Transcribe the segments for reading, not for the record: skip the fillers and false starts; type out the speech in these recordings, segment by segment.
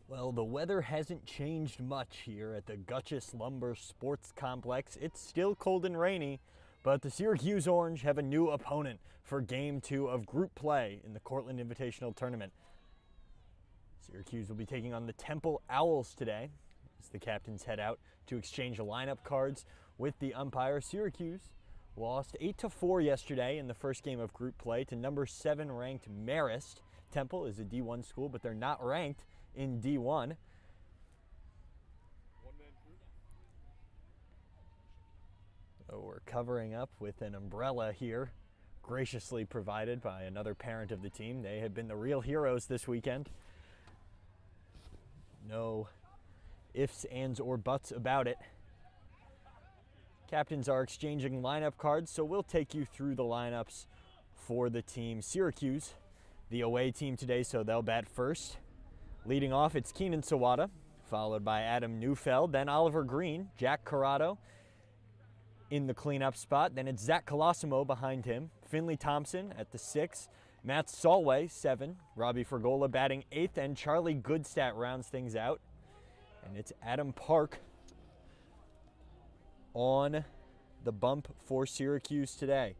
Well, the weather hasn't changed much here at the Syracuse Lumber Sports Complex. It's still cold and rainy, but the Syracuse Orange have a new opponent for Game 2 of Group Play in the Cortland Invitational Tournament. Syracuse will be taking on the Temple Owls today as the captains head out to exchange lineup cards with the umpire. Syracuse lost 8-4 yesterday in the first game of Group Play to number 7 ranked Marist. Temple is a D1 school, but they're not ranked in D1. So we're covering up with an umbrella here, graciously provided by another parent of the team. They have been the real heroes this weekend. No ifs, ands, or buts about it. Captains are exchanging lineup cards, so we'll take you through the lineups for the team. Syracuse, the away team today, so they'll bat first. Leading off, it's Keenan Sawada, followed by Adam Neufeld, then Oliver Green, Jack Corrado in the cleanup spot. Then it's Zach Colosimo behind him, Finley Thompson at the 6, Matt Solway, 7, Robbie Fergola batting 8th, and Charlie Goodstat rounds things out. And it's Adam Park on the bump for Syracuse today.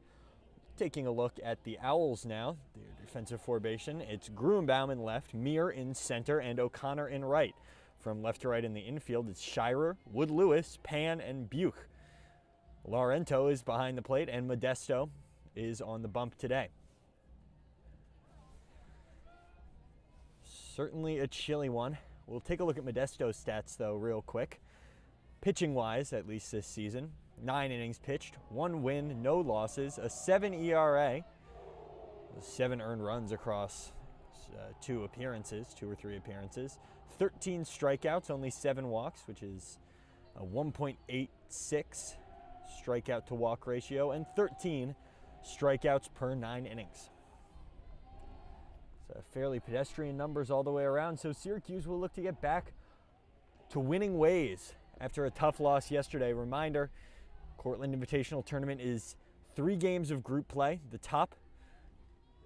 Taking a look at the Owls now, their defensive formation, it's Gruenbaum in left, Meir in center, and O'Connor in right. From left to right in the infield, it's Shirer, Wood-Lewis, Pan, and Buch. Laurento is behind the plate, and Modesto is on the bump today. Certainly a chilly one. We'll take a look at Modesto's stats, though, real quick. Pitching-wise, at least this season, 9 innings pitched, 1 win, no losses, a 7 ERA, 7 earned runs across 2 or 3 appearances, 13 strikeouts, only 7 walks, which is a 1.86 strikeout to walk ratio, and 13 strikeouts per 9 innings. So fairly pedestrian numbers all the way around, so Syracuse will look to get back to winning ways after a tough loss yesterday. Reminder, Cortland Invitational Tournament is 3 games of group play.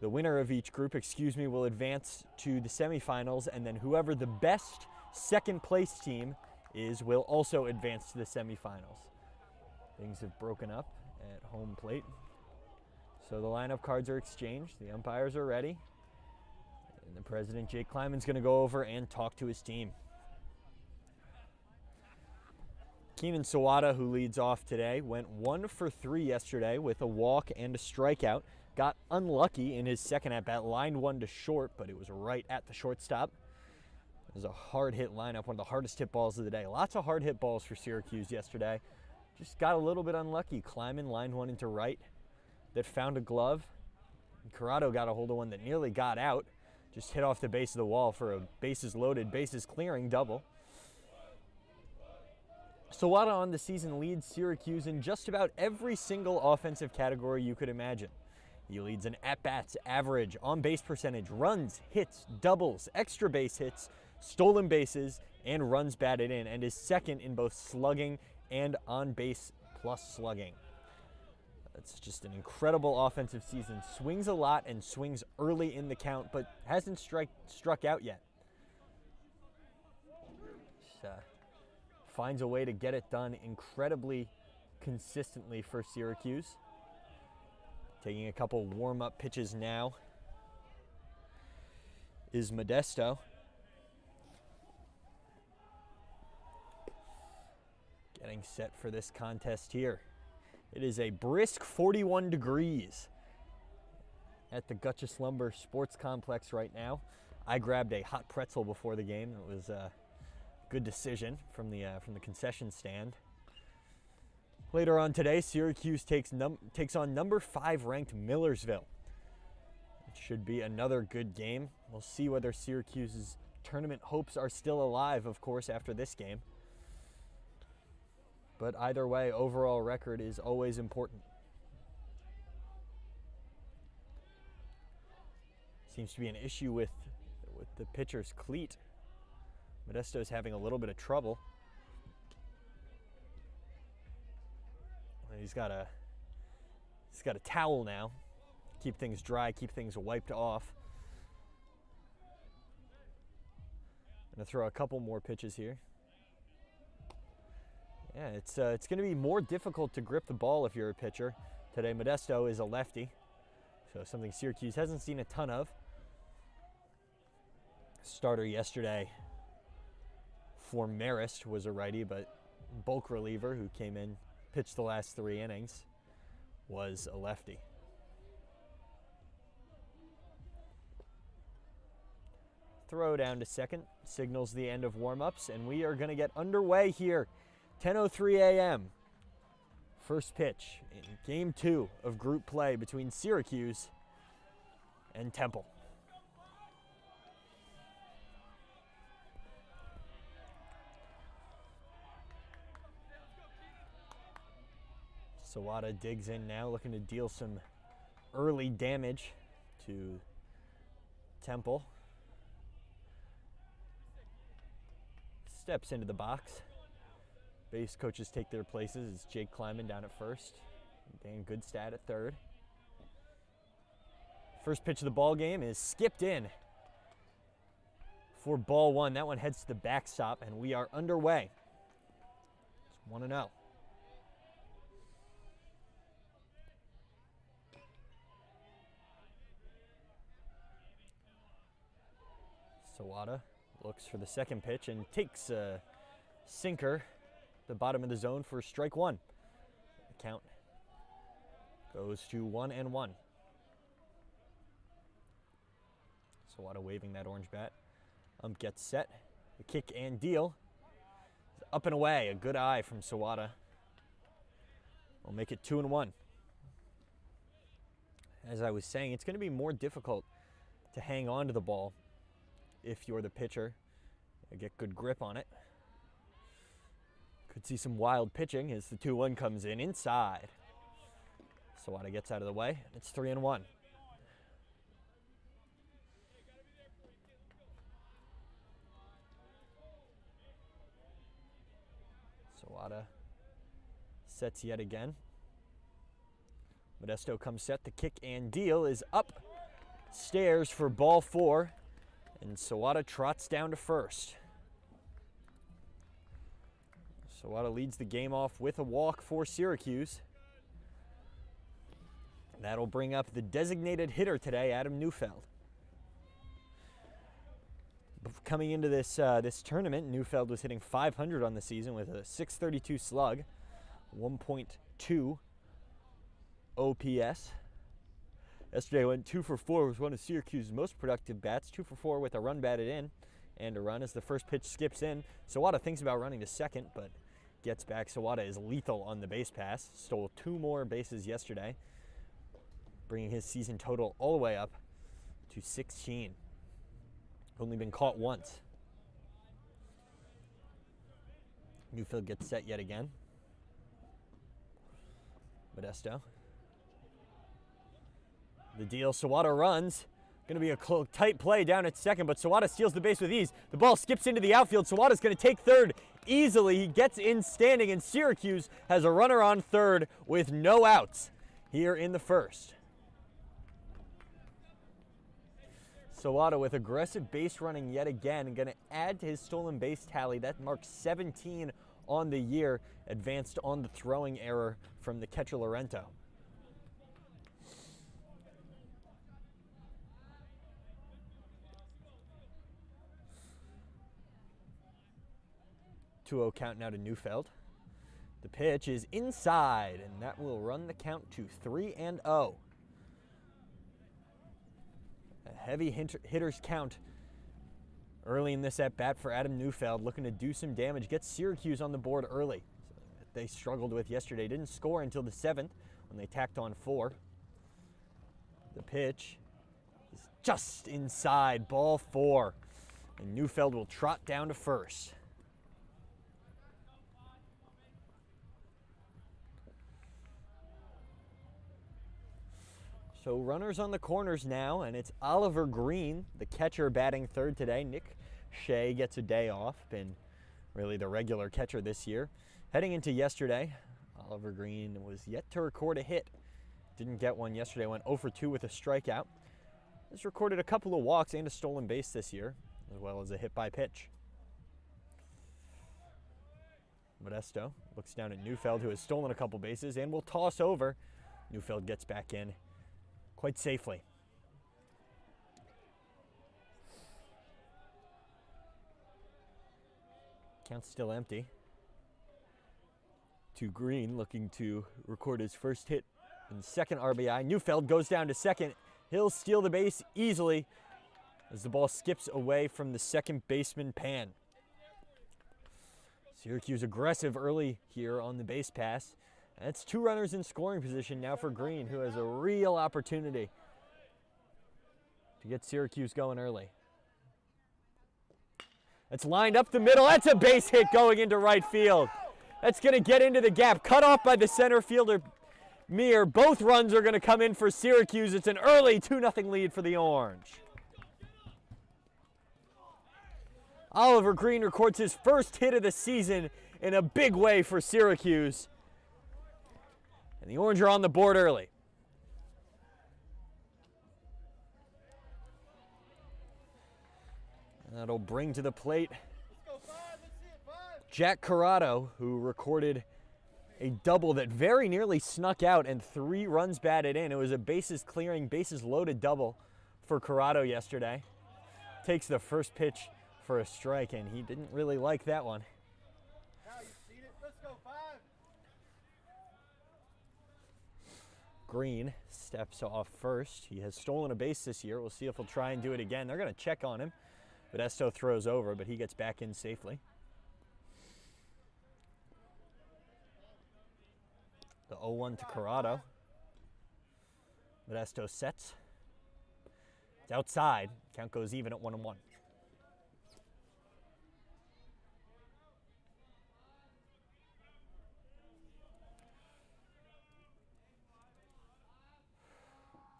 The winner of each group, will advance to the semifinals, and then whoever the best second place team is will also advance to the semifinals. Things have broken up at home plate. So the lineup cards are exchanged, the umpires are ready, and the president, Jake Kleiman's going to go over and talk to his team. Keenan Sawada, who leads off today, went 1 for 3 yesterday with a walk and a strikeout. Got unlucky in his second at-bat, lined one to short, but it was right at the shortstop. It was a hard-hit lineup, one of the hardest hit balls of the day. Lots of hard-hit balls for Syracuse yesterday. Just got a little bit unlucky. Kleiman lined one into right that found a glove. And Corrado got a hold of one that nearly got out. Just hit off the base of the wall for a bases-loaded, bases-clearing double. Sawada on the season leads Syracuse in just about every single offensive category you could imagine. He leads in at-bats, average, on-base percentage, runs, hits, doubles, extra base hits, stolen bases, and runs batted in, and is second in both slugging and on-base plus slugging. That's just an incredible offensive season. Swings a lot and swings early in the count, but hasn't struck out yet. Finds a way to get it done incredibly consistently for Syracuse. Taking a couple warm-up pitches now is Modesto. Getting set for this contest here. It is a brisk 41 degrees at the Syracuse Lumber Sports Complex right now. I grabbed a hot pretzel before the game. It was good decision from the concession stand. Later on today, Syracuse takes on number 5 ranked Millersville. It should be another good game. We'll see whether Syracuse's tournament hopes are still alive, of course, after this game. But either way, overall record is always important. Seems to be an issue with the pitcher's cleat. Modesto's having a little bit of trouble. He's got a towel now. Keep things dry, keep things wiped off. Gonna throw a couple more pitches here. Yeah, it's going to be more difficult to grip the ball if you're a pitcher. Today, Modesto is a lefty, so something Syracuse hasn't seen a ton of. Starter yesterday for Marist was a righty, but bulk reliever who came in, pitched the last 3 innings, was a lefty. Throw down to second, signals the end of warm-ups, and we are going to get underway here. 10:03 a.m. First pitch in Game 2 of group play between Syracuse and Temple. Sawada digs in now, looking to deal some early damage to Temple. Steps into the box. Base coaches take their places. It's Jake Kleiman down at first. Dan Goodstad at third. First pitch of the ball game is skipped in for ball 1. That one heads to the backstop, and we are underway. It's 1-0. Sawada looks for the second pitch and takes a sinker, the bottom of the zone for strike 1. The count goes to 1-1. Sawada waving that orange bat. Gets set. The kick and deal. Up and away. A good eye from Sawada. We'll make it 2-1. As I was saying, it's going to be more difficult to hang on to the ball if you're the pitcher. Get good grip on it. Could see some wild pitching as the 2-1 comes in inside. Sawada gets out of the way. It's 3-1. Sawada sets yet again. Modesto comes set. The kick and deal is up stairs for ball 4. And Sawada trots down to first. Sawada leads the game off with a walk for Syracuse. That'll bring up the designated hitter today, Adam Neufeld. Coming into this tournament, Neufeld was hitting .500 on the season with a .632 slug, 1.2 OPS. Yesterday went 2 for 4, was one of Syracuse's most productive bats. 2 for 4 with a run batted in and a run as the first pitch skips in. Sawada thinks about running to second, but gets back. Sawada is lethal on the base pass. Stole 2 more bases yesterday, bringing his season total all the way up to 16. Only been caught once. Neufeld gets set yet again. Modesto. The deal, Sawada runs. Going to be a tight play down at second, but Sawada steals the base with ease. The ball skips into the outfield. Sawada's going to take third easily. He gets in standing, and Syracuse has a runner on third with no outs here in the first. Sawada with aggressive base running yet again, going to add to his stolen base tally. That marks 17 on the year, advanced on the throwing error from the catcher Laurento. 2-0 count now to Neufeld. The pitch is inside, and that will run the count to 3-0. A heavy hitter's count early in this at-bat for Adam Neufeld, looking to do some damage, get Syracuse on the board early. They struggled with yesterday. Didn't score until the 7th when they tacked on 4. The pitch is just inside, ball 4. And Neufeld will trot down to first. So runners on the corners now, and it's Oliver Green, the catcher, batting third today. Nick Shea gets a day off, been really the regular catcher this year. Heading into yesterday, Oliver Green was yet to record a hit. Didn't get one yesterday, went 0 for 2 with a strikeout. Has recorded a couple of walks and a stolen base this year, as well as a hit by pitch. Modesto looks down at Neufeld, who has stolen a couple bases, and will toss over. Neufeld gets back in quite safely. Count's still empty. To Green, looking to record his first hit and second RBI. Neufeld goes down to second. He'll steal the base easily as the ball skips away from the second baseman, Pan. Syracuse aggressive early here on the base pass. That's 2 runners in scoring position now for Green, who has a real opportunity to get Syracuse going early. That's lined up the middle. That's a base hit going into right field. That's going to get into the gap. Cut off by the center fielder, Meir. Both runs are going to come in for Syracuse. It's an early 2-0 lead for the Orange. Oliver Green records his first hit of the season in a big way for Syracuse. And the Orange are on the board early. That'll bring to the plate Jack Corrado, who recorded a double that very nearly snuck out and 3 runs batted in. It was a bases clearing, bases loaded double for Corrado yesterday. Takes the first pitch for a strike, and he didn't really like that one. Green steps off first. He has stolen a base this year. We'll see if he'll try and do it again. They're going to check on him. Modesto throws over, but he gets back in safely. The 0-1 to Corrado. Modesto sets. It's outside. Count goes even at 1-1.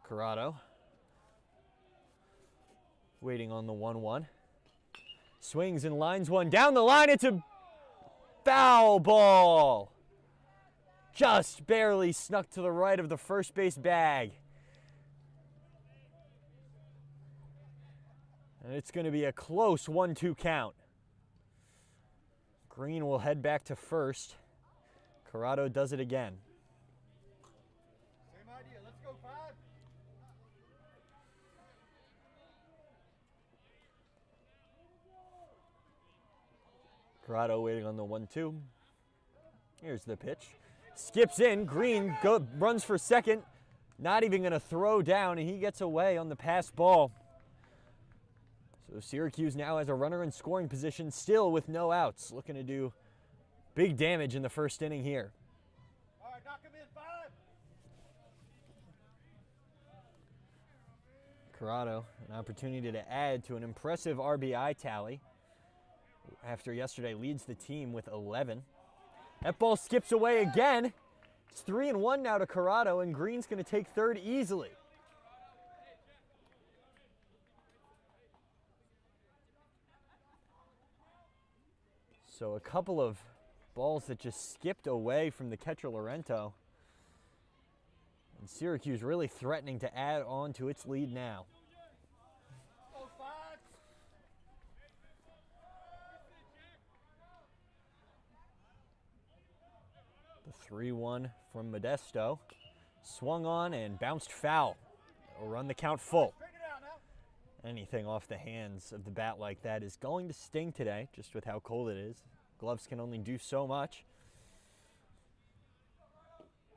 Corrado waiting on the 1-1. Swings and lines one down the line. It's a foul ball. Just barely snuck to the right of the first base bag. And it's going to be a close 1-2 count. Green will head back to first. Corrado does it again. Same idea. Let's go 5. Corrado waiting on the 1-2. Here's the pitch. Skips in. Green runs for second. Not even going to throw down, and he gets away on the pass ball. So Syracuse now has a runner in scoring position, still with no outs. Looking to do big damage in the first inning here. All right, knock him in 5. Corrado, an opportunity to add to an impressive RBI tally. After yesterday, leads the team with 11. That ball skips away again. It's 3-1 now to Corrado, and Green's going to take third easily. So a couple of balls that just skipped away from the catcher Laurento. And Syracuse really threatening to add on to its lead now. The 3-1 from Modesto. Swung on and bounced foul. It'll run the count full. Anything off the hands of the bat like that is going to sting today, just with how cold it is. Gloves can only do so much.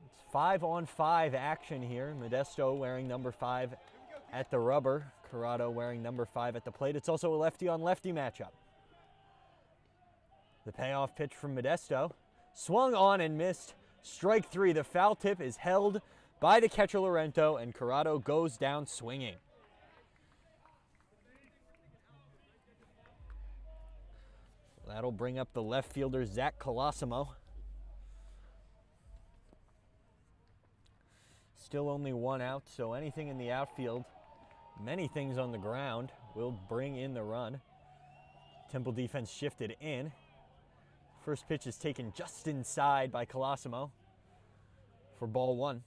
It's 5-on-5 action here. Modesto wearing number 5 at the rubber. Corrado wearing number 5 at the plate. It's also a lefty-on-lefty matchup. The payoff pitch from Modesto. Swung on and missed. Strike 3. The foul tip is held by the catcher Laurento, and Corrado goes down swinging. That'll bring up the left fielder, Zach Colosimo. Still only 1 out, so anything in the outfield, many things on the ground, will bring in the run. Temple defense shifted in. First pitch is taken just inside by Colosimo for ball 1.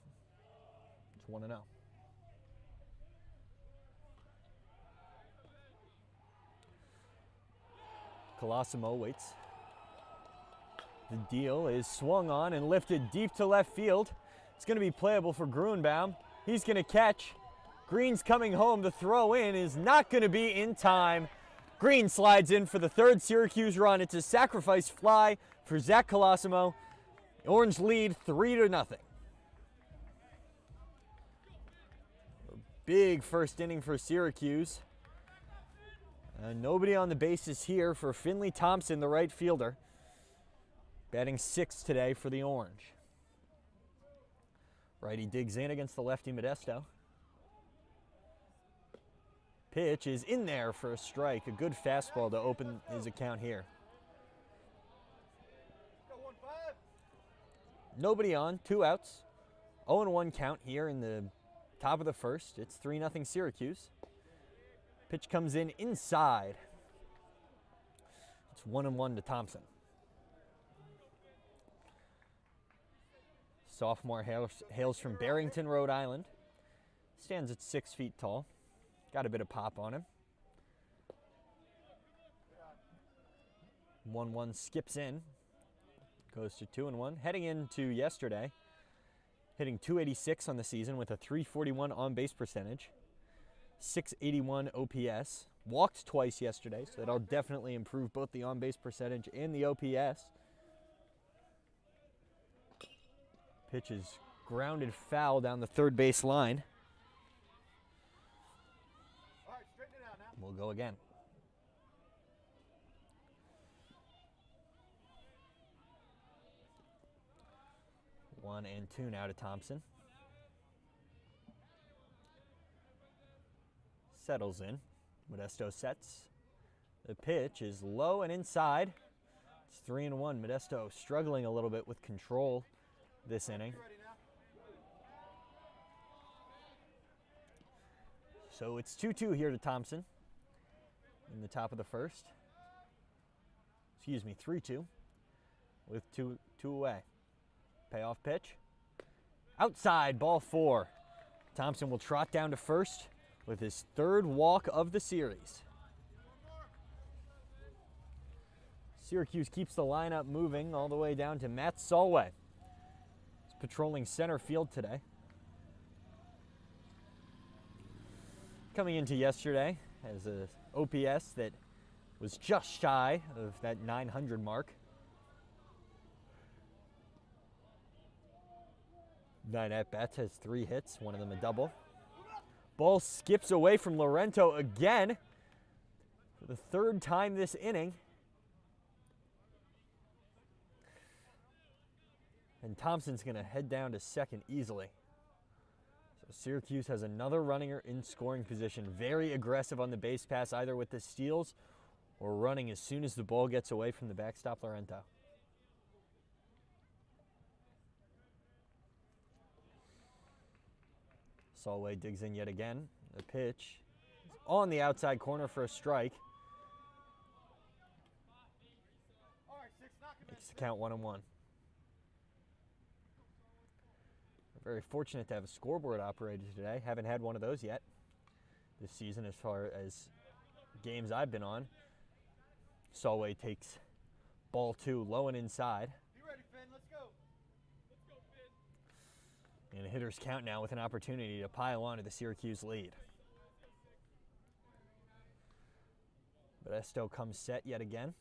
It's 1-0. Colosimo waits. The deal is swung on and lifted deep to left field. It's going to be playable for Grunbaum. He's going to catch. Green's coming home. The throw in is not going to be in time. Green slides in for the third Syracuse run. It's a sacrifice fly for Zach Colosimo. Orange lead 3-0. Big first inning for Syracuse. Nobody on the bases here for Finley Thompson, the right fielder. Batting 6th today for the Orange. Righty digs in against the lefty Modesto. Pitch is in there for a strike. A good fastball to open his account here. Nobody on, 2 outs. 0-1 count here in the top of the first. It's 3-0 Syracuse. Pitch comes in inside. It's 1-1 to Thompson. Sophomore hails from Barrington, Rhode Island. Stands at 6 feet tall. Got a bit of pop on him. 1-1 skips in. Goes to 2-1. Heading into yesterday, hitting .286 on the season with a .341 on-base percentage. .681 OPS. Walked twice yesterday, so that'll definitely improve both the on-base percentage and the OPS. Pitch is grounded foul down the third base line. All right, straighten it out now. We'll go again. One and two now to Thompson. Settles in. Modesto sets. The pitch is low and inside. It's 3-1. Modesto struggling a little bit with control this inning. So it's 2-2 here to Thompson in the top of the first. Excuse me, 3-2 with two away. Payoff pitch. Outside, ball 4. Thompson will trot down to first with his 3rd walk of the series. Syracuse keeps the lineup moving all the way down to Matt Solway. He's patrolling center field today. Coming into yesterday as an OPS that was just shy of that 900 mark. 9 at-bats, has 3 hits, one of them a double. Ball skips away from Laurento again for the 3rd time this inning. And Thompson's going to head down to second easily. So Syracuse has another runner in scoring position. Very aggressive on the base pass, either with the steals or running as soon as the ball gets away from the backstop Laurento. Solway digs in yet again. The pitch is on the outside corner for a strike. Makes the count 1-1. We're very fortunate to have a scoreboard operator today. Haven't had one of those yet this season as far as games I've been on. Solway takes ball 2 low and inside. Be ready, Finn. Let's go. And a hitter's count now with an opportunity to pile on to the Syracuse lead. Modesto comes set yet again.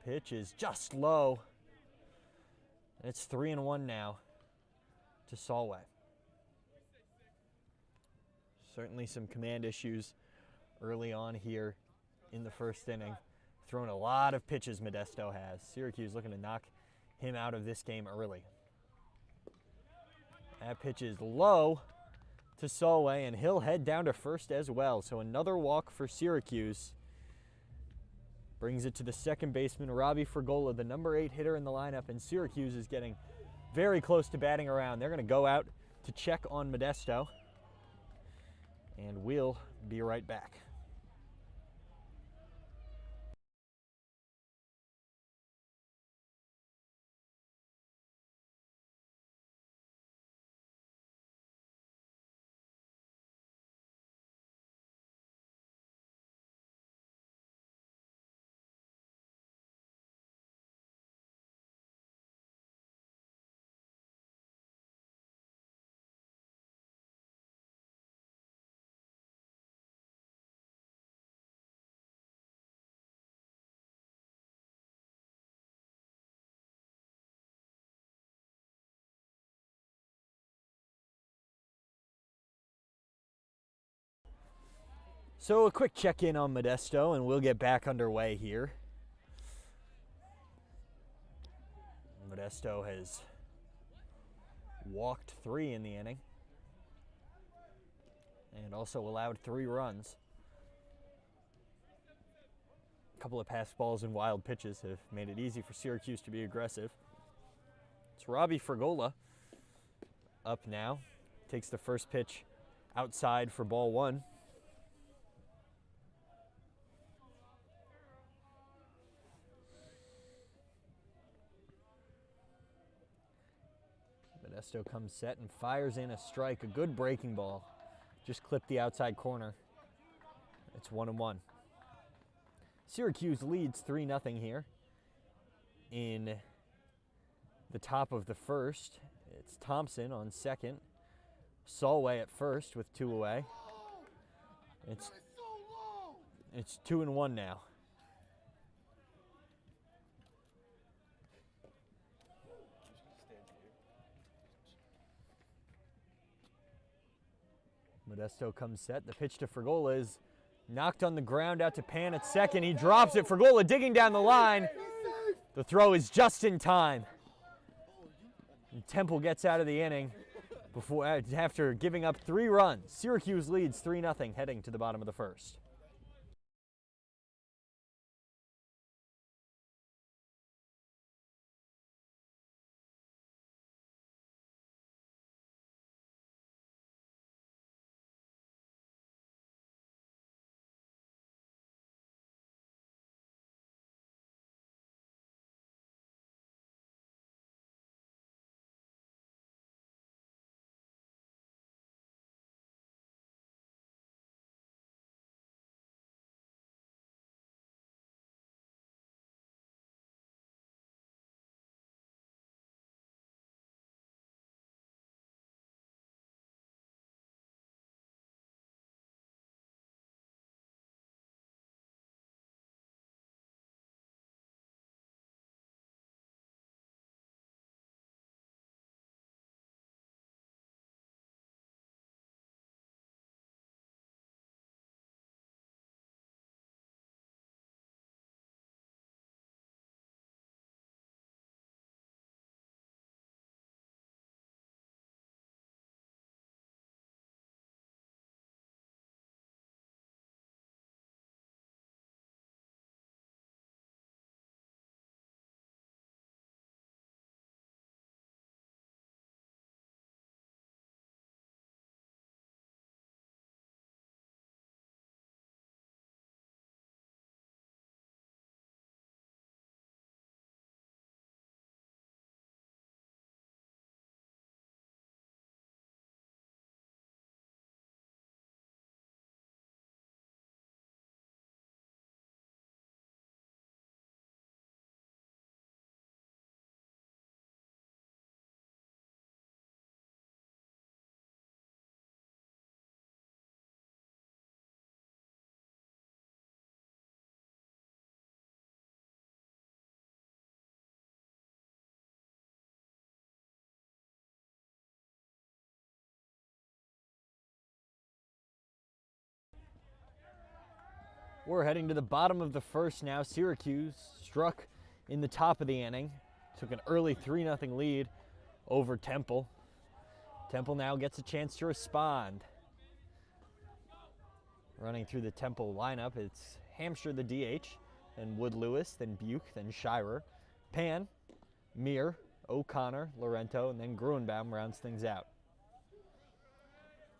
Pitch is just low. And it's 3-1 now to Solway. Certainly some command issues early on here in the first inning. Thrown a lot of pitches Modesto has. Syracuse looking to knock him out of this game early. That pitch is low to Solway, and he'll head down to first as well. So another walk for Syracuse. Brings it to the second baseman, Robbie Fregola, the number 8 hitter in the lineup, and Syracuse is getting very close to batting around. They're going to go out to check on Modesto, and we'll be right back. So a quick check-in on Modesto, and we'll get back underway here. Modesto has walked 3 in the inning and also allowed 3 runs. A couple of pass balls and wild pitches have made it easy for Syracuse to be aggressive. It's Robbie Frigola up now. Takes the first pitch outside for ball 1. Modesto comes set and fires in a strike. A good breaking ball. Just clipped the outside corner. It's 1-1. Syracuse leads 3-0 here in the top of the first. It's Thompson on second. Solway at first with 2 away. It's 2-1 now. Modesto comes set. The pitch to Frigola is knocked on the ground out to Pan at second. He drops it. Frigola digging down the line. The throw is just in time. And Temple gets out of the inning after giving up 3 runs. Syracuse leads 3-0 heading to the bottom of the first. We're heading to the bottom of the first now. Syracuse struck in the top of the inning. Took an early 3-0 lead over Temple. Temple now gets a chance to respond. Running through the Temple lineup, it's Hampshire the DH, then Wood Lewis, then Buke, then Shirer. Pan, Meir, O'Connor, Lorento, and then Gruenbaum rounds things out.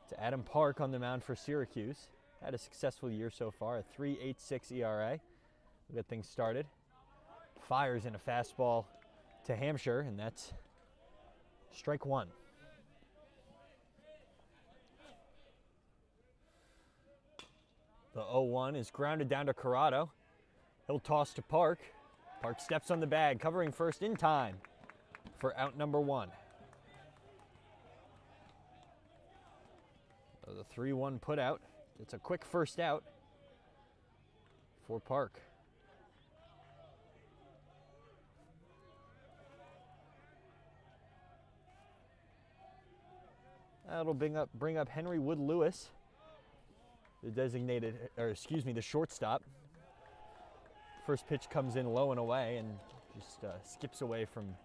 To Adam Park on the mound for Syracuse. Had a successful year so far, a 3.86 ERA. We'll get things started. Fires in a fastball to Hampshire, and that's strike 1. The 0-1 is grounded down to Corrado. He'll toss to Park. Park steps on the bag, covering first in time for out number 1. So the 3-1 put out. It's a quick first out for Park. That'll bring up Henry Wood Lewis. the shortstop. First pitch comes in low and away and just skips away from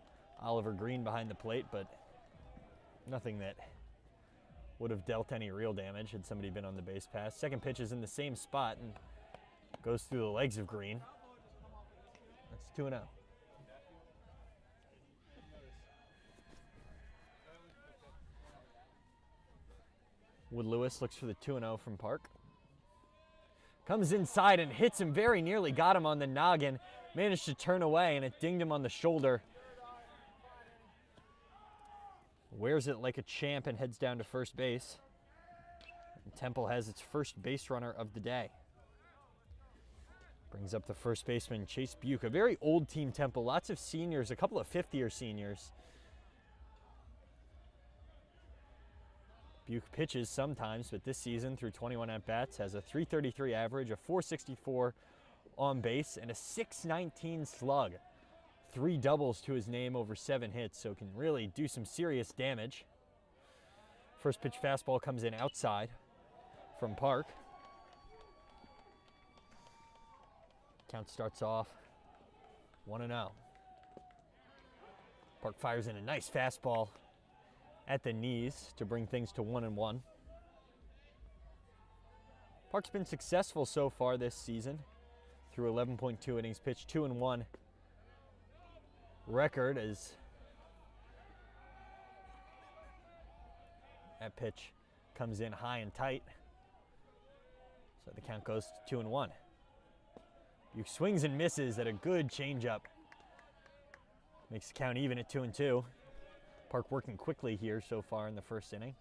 Oliver Green behind the plate, but nothing that would have dealt any real damage had somebody been on the base pass. Second pitch is in the same spot and goes through the legs of Green. That's 2-0. Wood Lewis looks for the 2-0 from Park. Comes inside and hits him, very nearly got him on the noggin. Managed to turn away and it dinged him on the shoulder. Wears it like a champ and heads down to first base. And Temple has its first base runner of the day. Brings up the first baseman, Chase Buke. A very old team, Temple. Lots of seniors, a couple of fifth-year seniors. Buke pitches sometimes, but this season, through 21 at-bats, has a .333 average, a .464 on base, and a .619 slug. 3 doubles to his name over 7 hits, so can really do some serious damage. First pitch fastball comes in outside from Park. Count starts off 1-0. Park fires in a nice fastball at the knees to bring things to 1-1. Park's been successful so far this season through 11.2 innings pitched, 2-1 record as that pitch comes in high and tight. So the count goes to 2-1. Buke swings and misses at a good changeup. Makes the count even at 2-2. Park working quickly here so far in the first inning.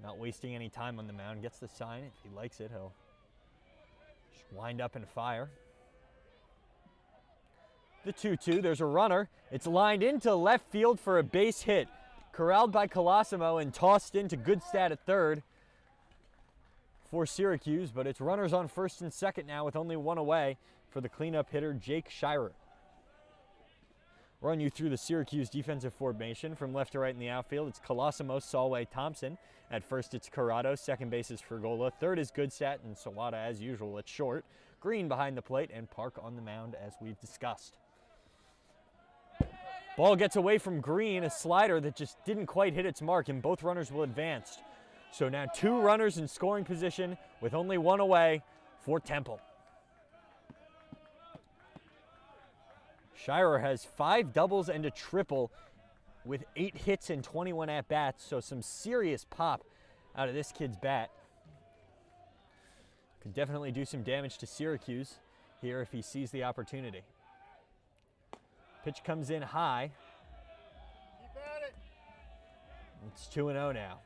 Not wasting any time on the mound. Gets the sign. If he likes it, he'll just wind up and fire. The 2-2, there's a runner. It's lined into left field for a base hit. Corralled by Colosimo and tossed into Goodstad at third for Syracuse, but it's runners on first and second now with only 1 away for the cleanup hitter, Jake Shirer. Run you through the Syracuse defensive formation. From left to right in the outfield, it's Colosimo, Solway, Thompson. At first, it's Corrado. Second base is Fergola. Third is Goodstad, and Sawada, as usual, at short. Green behind the plate, and Park on the mound, as we've discussed. Ball gets away from Green, a slider that just didn't quite hit its mark, and both runners will advance. So now 2 runners in scoring position with only 1 away for Temple. Shirer has 5 doubles and a triple with 8 hits and 21 at-bats, so some serious pop out of this kid's bat. Could definitely do some damage to Syracuse here if he sees the opportunity. Pitch comes in high. Keep at it. It's 2-0 now.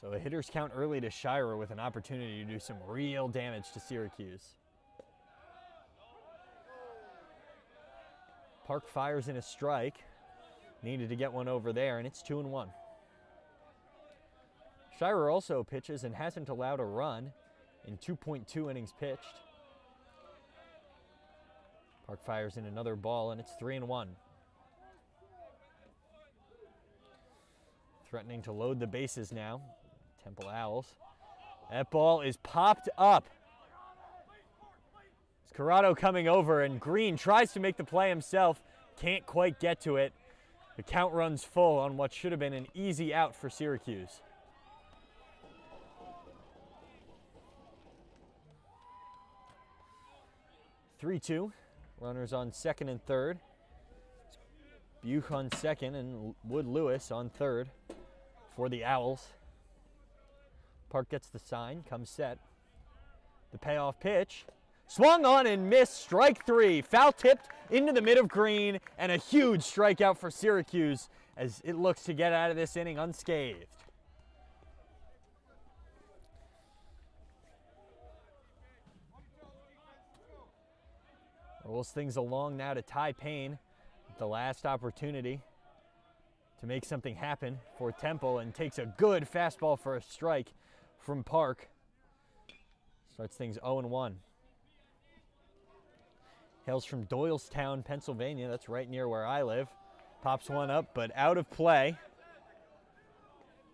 So a hitter's count early to Shirer with an opportunity to do some real damage to Syracuse. Park fires in a strike. Needed to get one over there, and it's 2-1. Shirer also pitches and hasn't allowed a run in 2.2 innings pitched. Park fires in another ball, and it's 3-1. Threatening to load the bases now. Temple Owls. That ball is popped up. It's Corrado coming over, and Green tries to make the play himself. Can't quite get to it. The count runs full on what should have been an easy out for Syracuse. (3-2). Runners on second and third. Buke on second and Wood Lewis on third for the Owls. Park gets the sign, comes set. The payoff pitch. Swung on and missed, strike 3. Foul tipped into the mid of Green, and a huge strikeout for Syracuse as it looks to get out of this inning unscathed. Rolls things along now to Ty Payne. The last opportunity to make something happen for Temple, and takes a good fastball for a strike from Park. Starts things 0-1. Hails from Doylestown, Pennsylvania. That's right near where I live. Pops one up, but out of play.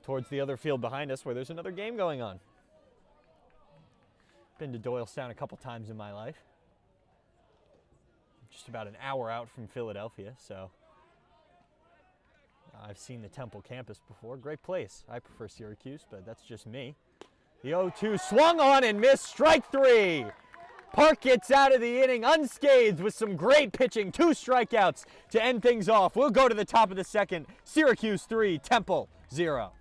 towards the other field behind us where there's another game going on. Been to Doylestown a couple times in my life. Just about an hour out from Philadelphia, so I've seen the Temple campus before. Great place. I prefer Syracuse, but that's just me. The 0-2 swung on and missed. Strike three. Park gets out of the inning unscathed with some great pitching. 2 strikeouts to end things off. We'll go to the top of the second. Syracuse 3, Temple 0.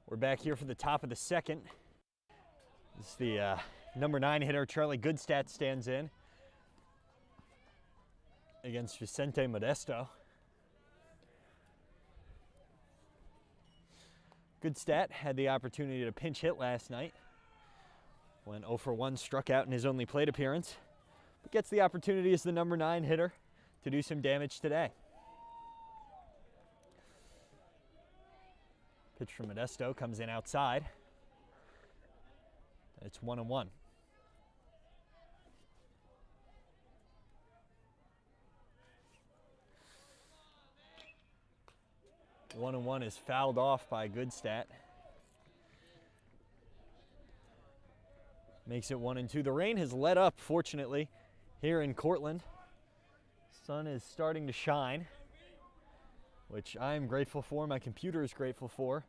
We're back here for the top of the second. This is the number 9 hitter, Charlie Goodstadt, stands in against Vicente Modesto. Goodstadt had the opportunity to pinch hit last night. Went 0 for 1, struck out in his only plate appearance, but gets the opportunity as the number 9 hitter to do some damage today. Pitch from Modesto comes in outside. It's 1-1. 1-1 is fouled off by Goodstadt. Makes it 1-2. The rain has let up, fortunately, here in Cortland. Sun is starting to shine, which I'm grateful for. My computer is grateful for.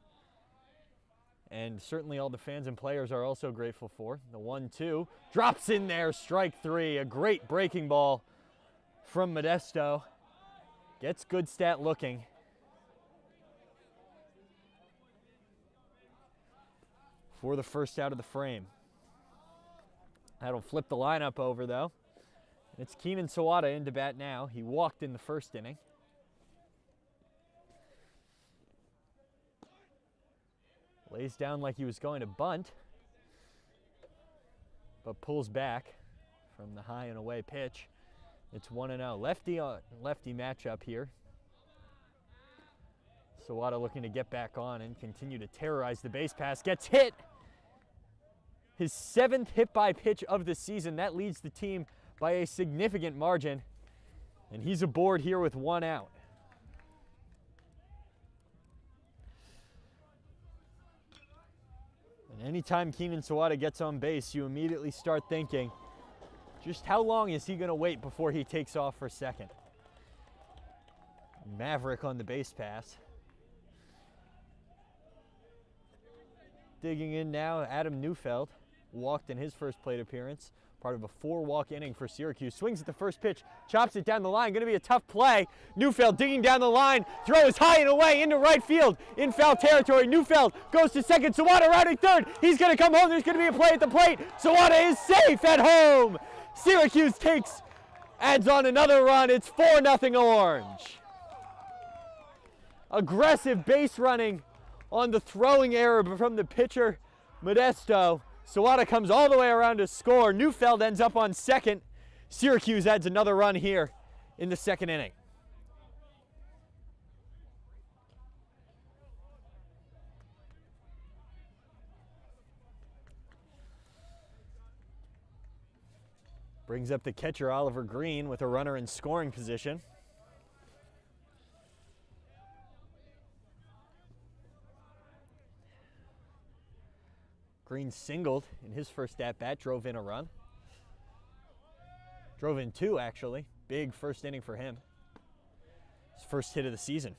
And certainly all the fans and players are also grateful for. The 1-2 drops in there, strike three. A great breaking ball from Modesto. Gets Goodstadt looking. For the first out of the frame. That'll flip the lineup over, though. It's Keenan Sawada in to bat now. He walked in the first inning. Lays down like he was going to bunt, but pulls back from the high and away pitch. It's 1-0. Lefty matchup here. Sawada looking to get back on and continue to terrorize the base pass. Gets hit. His 7th hit by pitch of the season. That leads the team by a significant margin. And he's aboard here with 1 out. And anytime Keenan Sawada gets on base, you immediately start thinking, just how long is he going to wait before he takes off for second? Maverick on the base pass. Digging in now, Adam Neufeld. Walked in his first plate appearance. Part of a 4-walk inning for Syracuse. Swings at the first pitch, chops it down the line. Going to be a tough play. Neufeld digging down the line. Throw is high and away into right field in foul territory. Neufeld goes to second. Sawada rounding third. He's going to come home. There's going to be a play at the plate. Sawada is safe at home. Syracuse adds on another run. It's 4-0 Orange. Aggressive base running on the throwing error from the pitcher, Modesto. Sawada comes all the way around to score. Neufeld ends up on second. Syracuse adds another run here in the second inning. Brings up the catcher, Oliver Green, with a runner in scoring position. Green singled in his first at-bat, drove in a run. Drove in two, actually. Big first inning for him. His first hit of the season.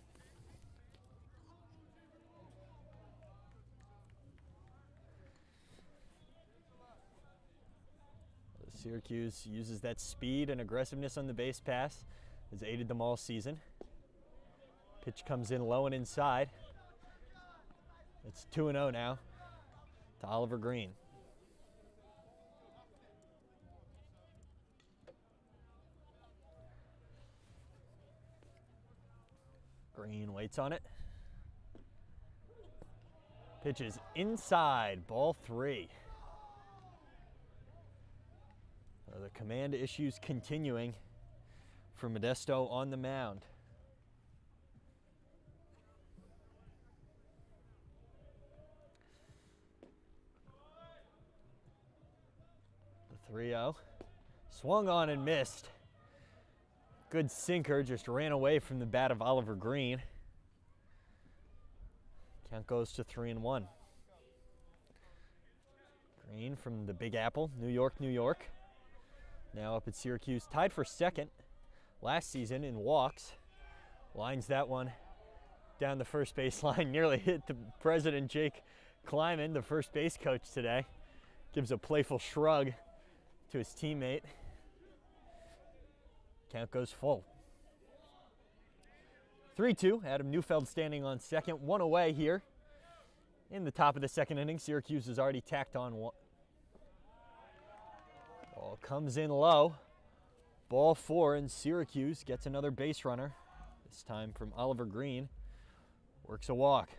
Syracuse uses that speed and aggressiveness on the base pass. Has aided them all season. Pitch comes in low and inside. It's 2-0 now to Oliver Green. Green waits on it. Pitch is inside, ball 3. The command issues continuing for Modesto on the mound. The 3-0. Swung on and missed. Good sinker, just ran away from the bat of Oliver Green. Count goes to 3-1. Green from the Big Apple, New York, New York. Now up at Syracuse, tied for second last season in walks. Lines that one down the first base line, nearly hit the president, Jake Kleiman, the first base coach today. Gives a playful shrug to his teammate. Count goes full. 3-2, Adam Neufeld standing on second, one away here. In the top of the second inning, Syracuse has already tacked on one. Ball comes in low. Ball 4, and Syracuse gets another base runner. This time from Oliver Green. Works a walk.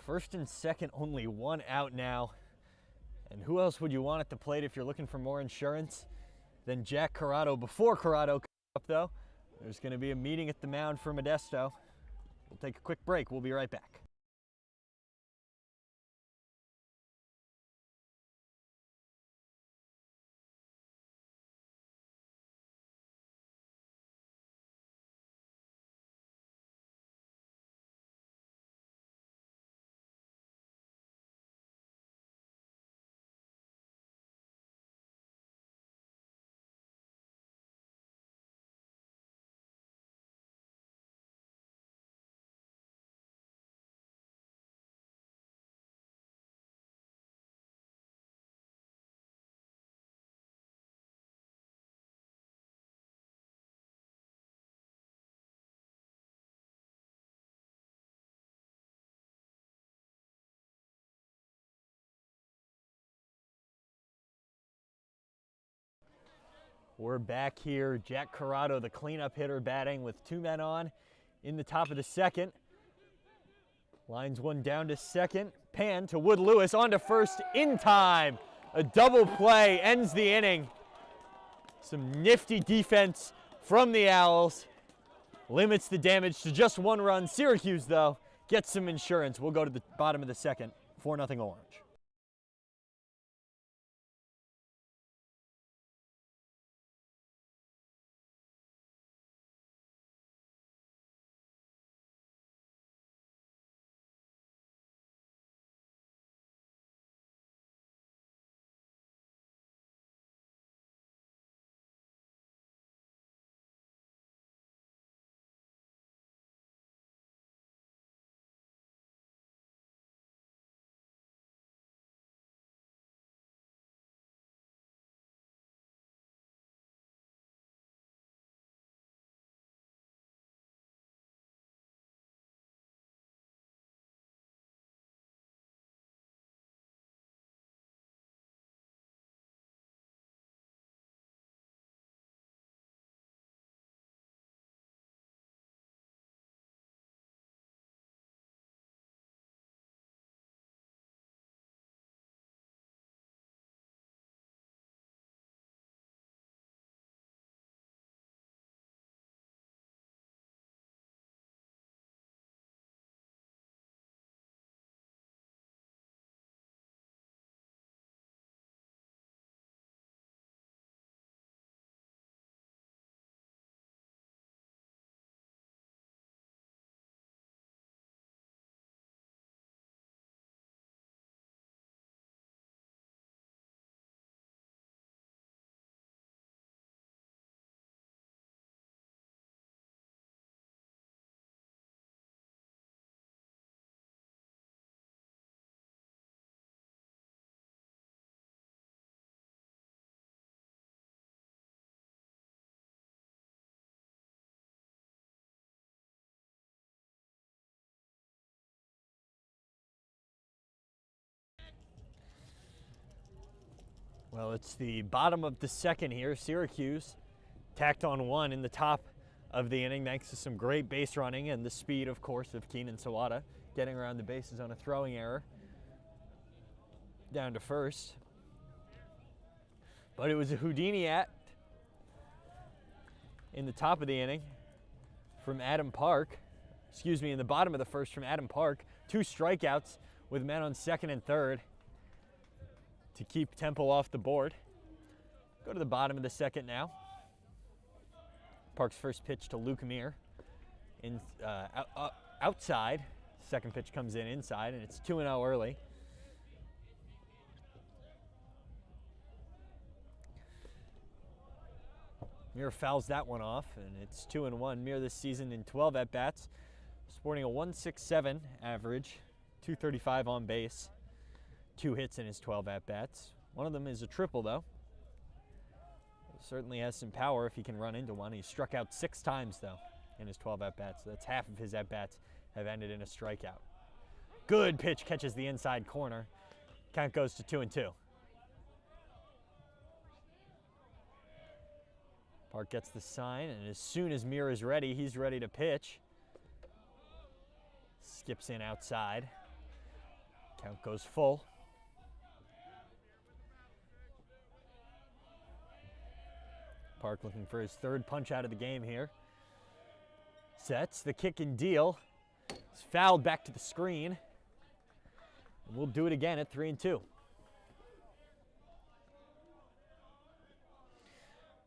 First and second, only one out now. And who else would you want at the plate if you're looking for more insurance than Jack Corrado? Before Corrado comes up, though, there's going to be a meeting at the mound for Modesto. We'll take a quick break. We'll be right back. We're back here. Jack Corrado, the cleanup hitter, batting with 2 men on in the top of the second. Lines one down to second. Pan to Wood Lewis, on to first in time. A double play ends the inning. Some nifty defense from the Owls. Limits the damage to just 1 run. Syracuse, though, gets some insurance. We'll go to the bottom of the second. 4-0 Orange. Well, it's the bottom of the second here. Syracuse tacked on one in the top of the inning thanks to some great base running and the speed, of course, of Keenan Sawada getting around the bases on a throwing error down to first. But it was a Houdini act in the top of the inning from Adam Park. Excuse me, in the bottom of the first from Adam Park. 2 strikeouts with men on second and third to keep Temple off the board. Go to the bottom of the second now. Park's first pitch to Luke Meir in, outside. Second pitch comes in inside, and it's 2-0 early. Meir fouls that one off, and it's 2-1. Meir this season in 12 at-bats, sporting a 1.67 average, 235 on base, 2 hits in his 12 at-bats. One of them is a triple, though. Certainly has some power if he can run into one. He's struck out 6 times, though, in his 12 at-bats. So that's half of his at-bats have ended in a strikeout. Good pitch, catches the inside corner. Count goes to 2-2. Park gets the sign, and as soon as Meir is ready, he's ready to pitch. Skips in outside. Count goes full. Park looking for his 3rd punch out of the game here. Sets the kick and deal. It's fouled back to the screen. And we'll do it again at 3-2.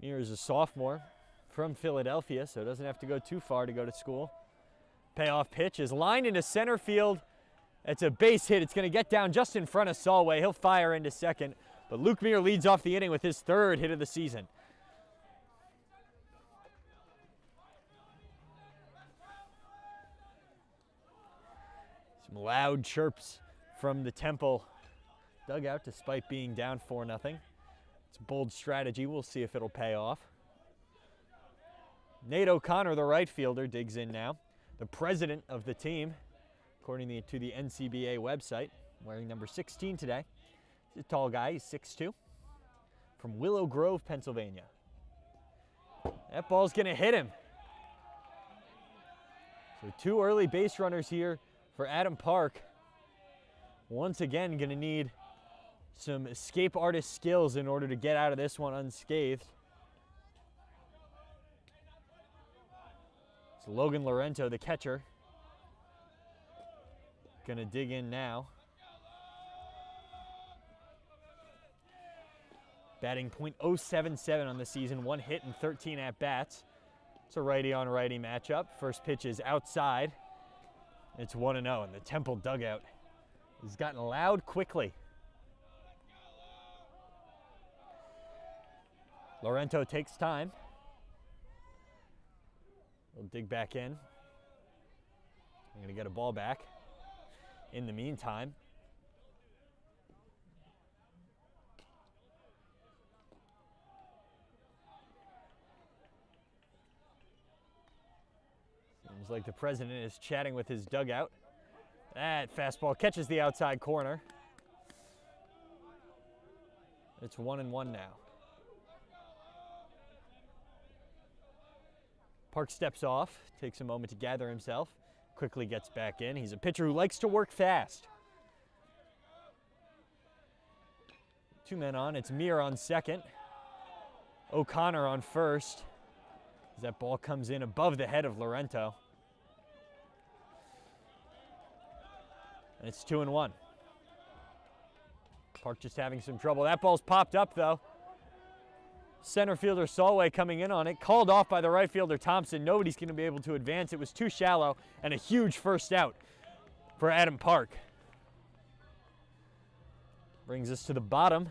Meir is a sophomore from Philadelphia, so doesn't have to go too far to go to school. Payoff pitch is lined into center field. It's a base hit. It's going to get down just in front of Solway. He'll fire into second, but Luke Meir leads off the inning with his 3rd hit of the season. Some loud chirps from the Temple dugout despite being down 4-0. It's a bold strategy. We'll see if it'll pay off. Nate O'Connor, the right fielder, digs in now. The president of the team, according to the NCBA website, wearing number 16 today. He's a tall guy. He's 6'2", from Willow Grove, Pennsylvania. That ball's going to hit him. So 2 early base runners here for Adam Park. Once again, going to need some escape artist skills in order to get out of this one unscathed. It's Logan Lorento, the catcher. Gonna dig in now. Batting .077 on the season, 1 hit and 13 at-bats. It's a righty-on-righty matchup. First pitch is outside. It's 1-0, and the Temple dugout has gotten loud quickly. Lorento takes time. He'll dig back in. I'm gonna get a ball back. In the meantime, seems like the president is chatting with his dugout. That fastball catches the outside corner. It's 1-1 now. Park steps off, takes a moment to gather himself, quickly gets back in. He's a pitcher who likes to work fast. 2 men on, it's Meir on second. O'Connor on first. As that ball comes in above the head of Lorento. And it's 2-1. Park just having some trouble. That ball's popped up though. Center fielder Solway coming in on it, called off by the right fielder Thompson. Nobody's going to be able to advance. It was too shallow, and a huge first out for Adam Park. Brings us to the bottom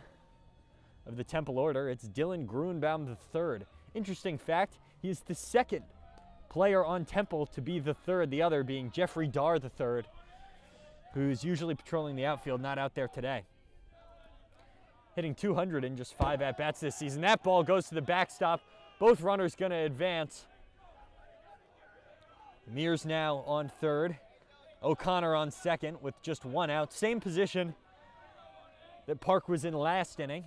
of the Temple order. It's Dylan Grunbaum III. Interesting fact, he is the 2nd player on Temple to be the 3rd, the other being Jeffrey Darr III, who's usually patrolling the outfield, not out there today. Hitting 200 in just 5 at-bats this season. That ball goes to the backstop. Both runners going to advance. Meir's now on 3rd. O'Connor on 2nd with just 1 out. Same position that Park was in last inning.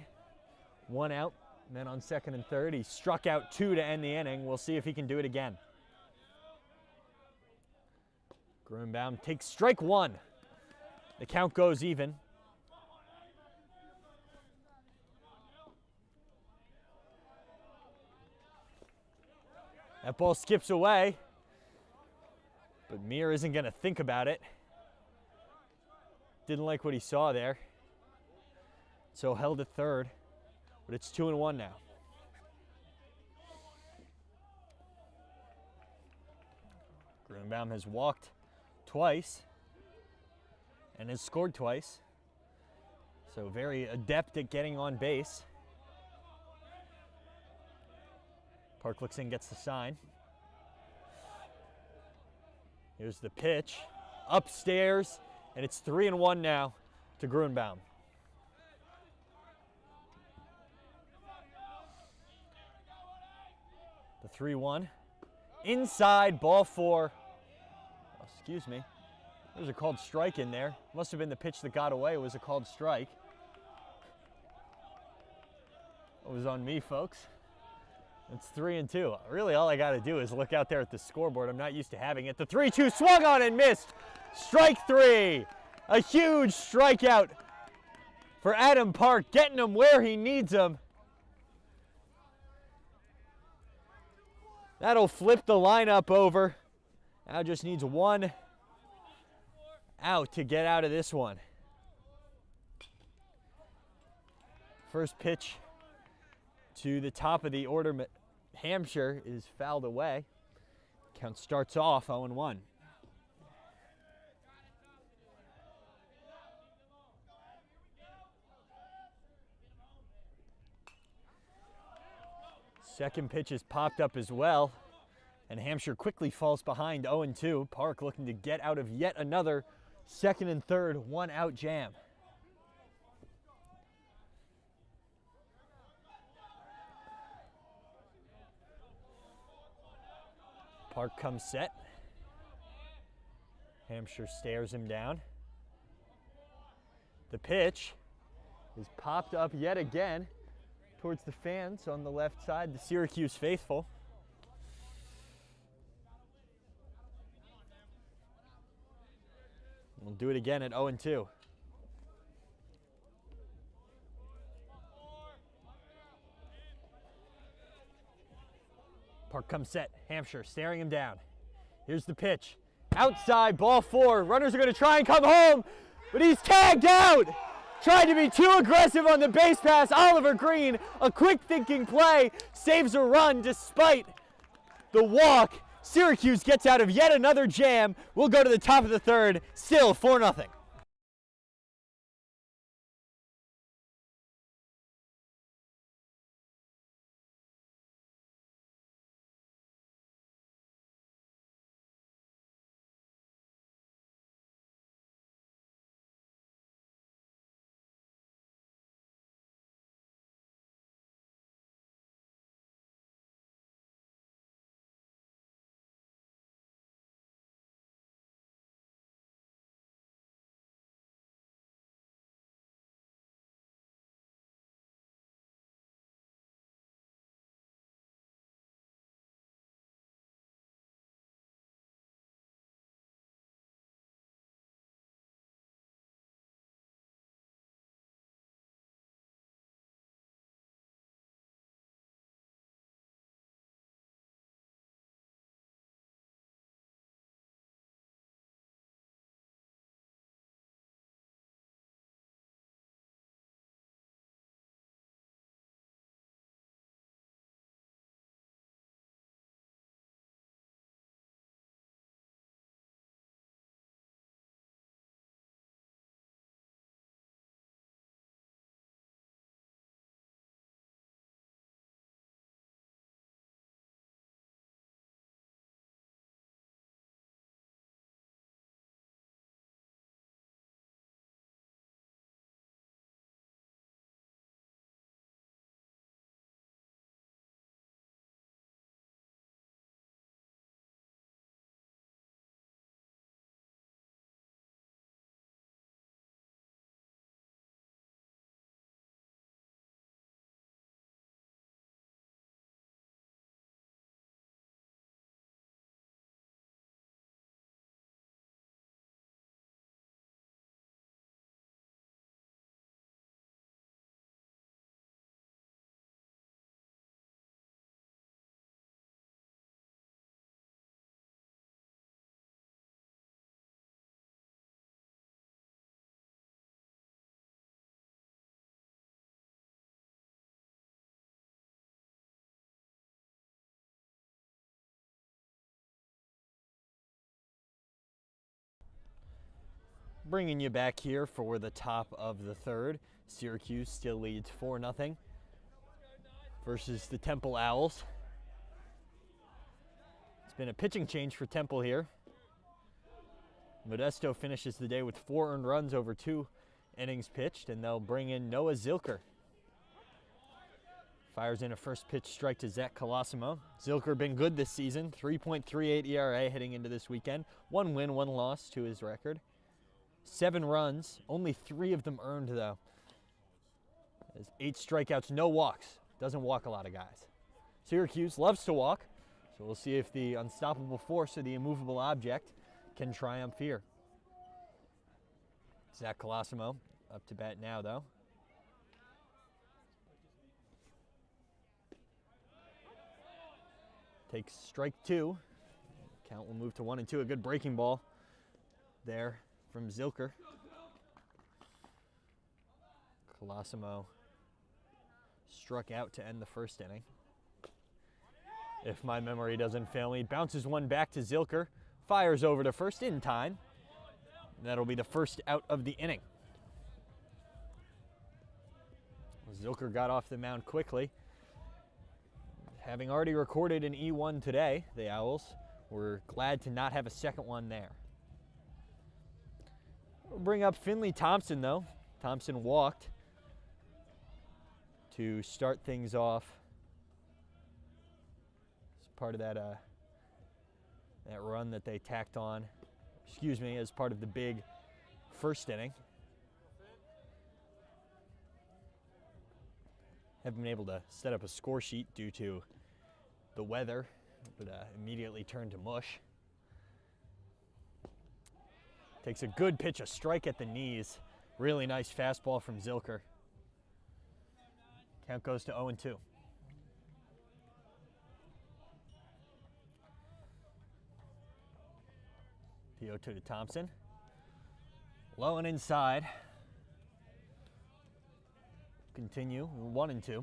1 out. And then on second and third, he struck out 2 to end the inning. We'll see if he can do it again. Grunbaum takes strike 1. The count goes even. That ball skips away, but Mir isn't going to think about it. Didn't like what he saw there. So held at third, but it's 2-1 now. Grunbaum has walked twice and has scored twice. So very adept at getting on base. Park looks in, gets the sign. Here's the pitch. Upstairs, and it's 3-1 now to Grunbaum. The 3-1. Inside, ball 4. Oh, excuse me. There's a called strike in there. Must have been the pitch that got away. It was a called strike. It was on me, folks. It's 3-2. Really, all I got to do is look out there at the scoreboard. I'm not used to having it. The 3-2 swung on and missed. Strike 3. A huge strikeout for Adam Park, getting him where he needs him. That'll flip the lineup over. Now just needs 1 out to get out of this one. First pitch to the top of the order, Hampshire, is fouled away. Count starts off 0-1. Second pitch is popped up as well, and Hampshire quickly falls behind 0-2. Park looking to get out of yet another second and third 1-out jam. Park comes set. Hampshire stares him down. The pitch is popped up yet again towards the fans on the left side, the Syracuse faithful. We'll do it again at 0-2. Park comes set. Hampshire staring him down. Here's the pitch. Outside, ball 4. Runners are going to try and come home, but he's tagged out. Tried to be too aggressive on the base pass. Oliver Green, a quick thinking play, saves a run despite the walk. Syracuse gets out of yet another jam. We'll go to the top of the third, still 4-0. Bringing you back here for the top of the third. Syracuse still leads 4-0 versus the Temple Owls. It's been a pitching change for Temple here. Modesto finishes the day with 4 earned runs over 2 innings pitched, and they'll bring in Noah Zilker. Fires in a first pitch strike to Zach Colosimo. Zilker been good this season, 3.38 ERA heading into this weekend. 1 win, 1 loss to his record. 7 runs, only 3 of them earned though. There's 8 strikeouts, no walks. Doesn't walk a lot of guys. Syracuse loves to walk, so we'll see if the unstoppable force or the immovable object can triumph here. Zach Colosimo up to bat now though. Takes strike 2. Count will move to 1-2. A good breaking ball there from Zilker. Colosimo struck out to end the first inning. If my memory doesn't fail me, bounces one back to Zilker. Fires over to first in time. That'll be the first out of the inning. Zilker got off the mound quickly. Having already recorded an E1 today, the Owls were glad to not have a second one there. We'll bring up Finley Thompson though. Thompson walked to start things off as part of that run that they tacked on, as part of the big first inning. Haven't been able to set up a score sheet due to the weather, but immediately turned to mush. Takes a good pitch, a strike at the knees. Really nice fastball from Zilker. Count goes to 0-2. The 0-2 to Thompson. Low and inside. Continue, 1-2.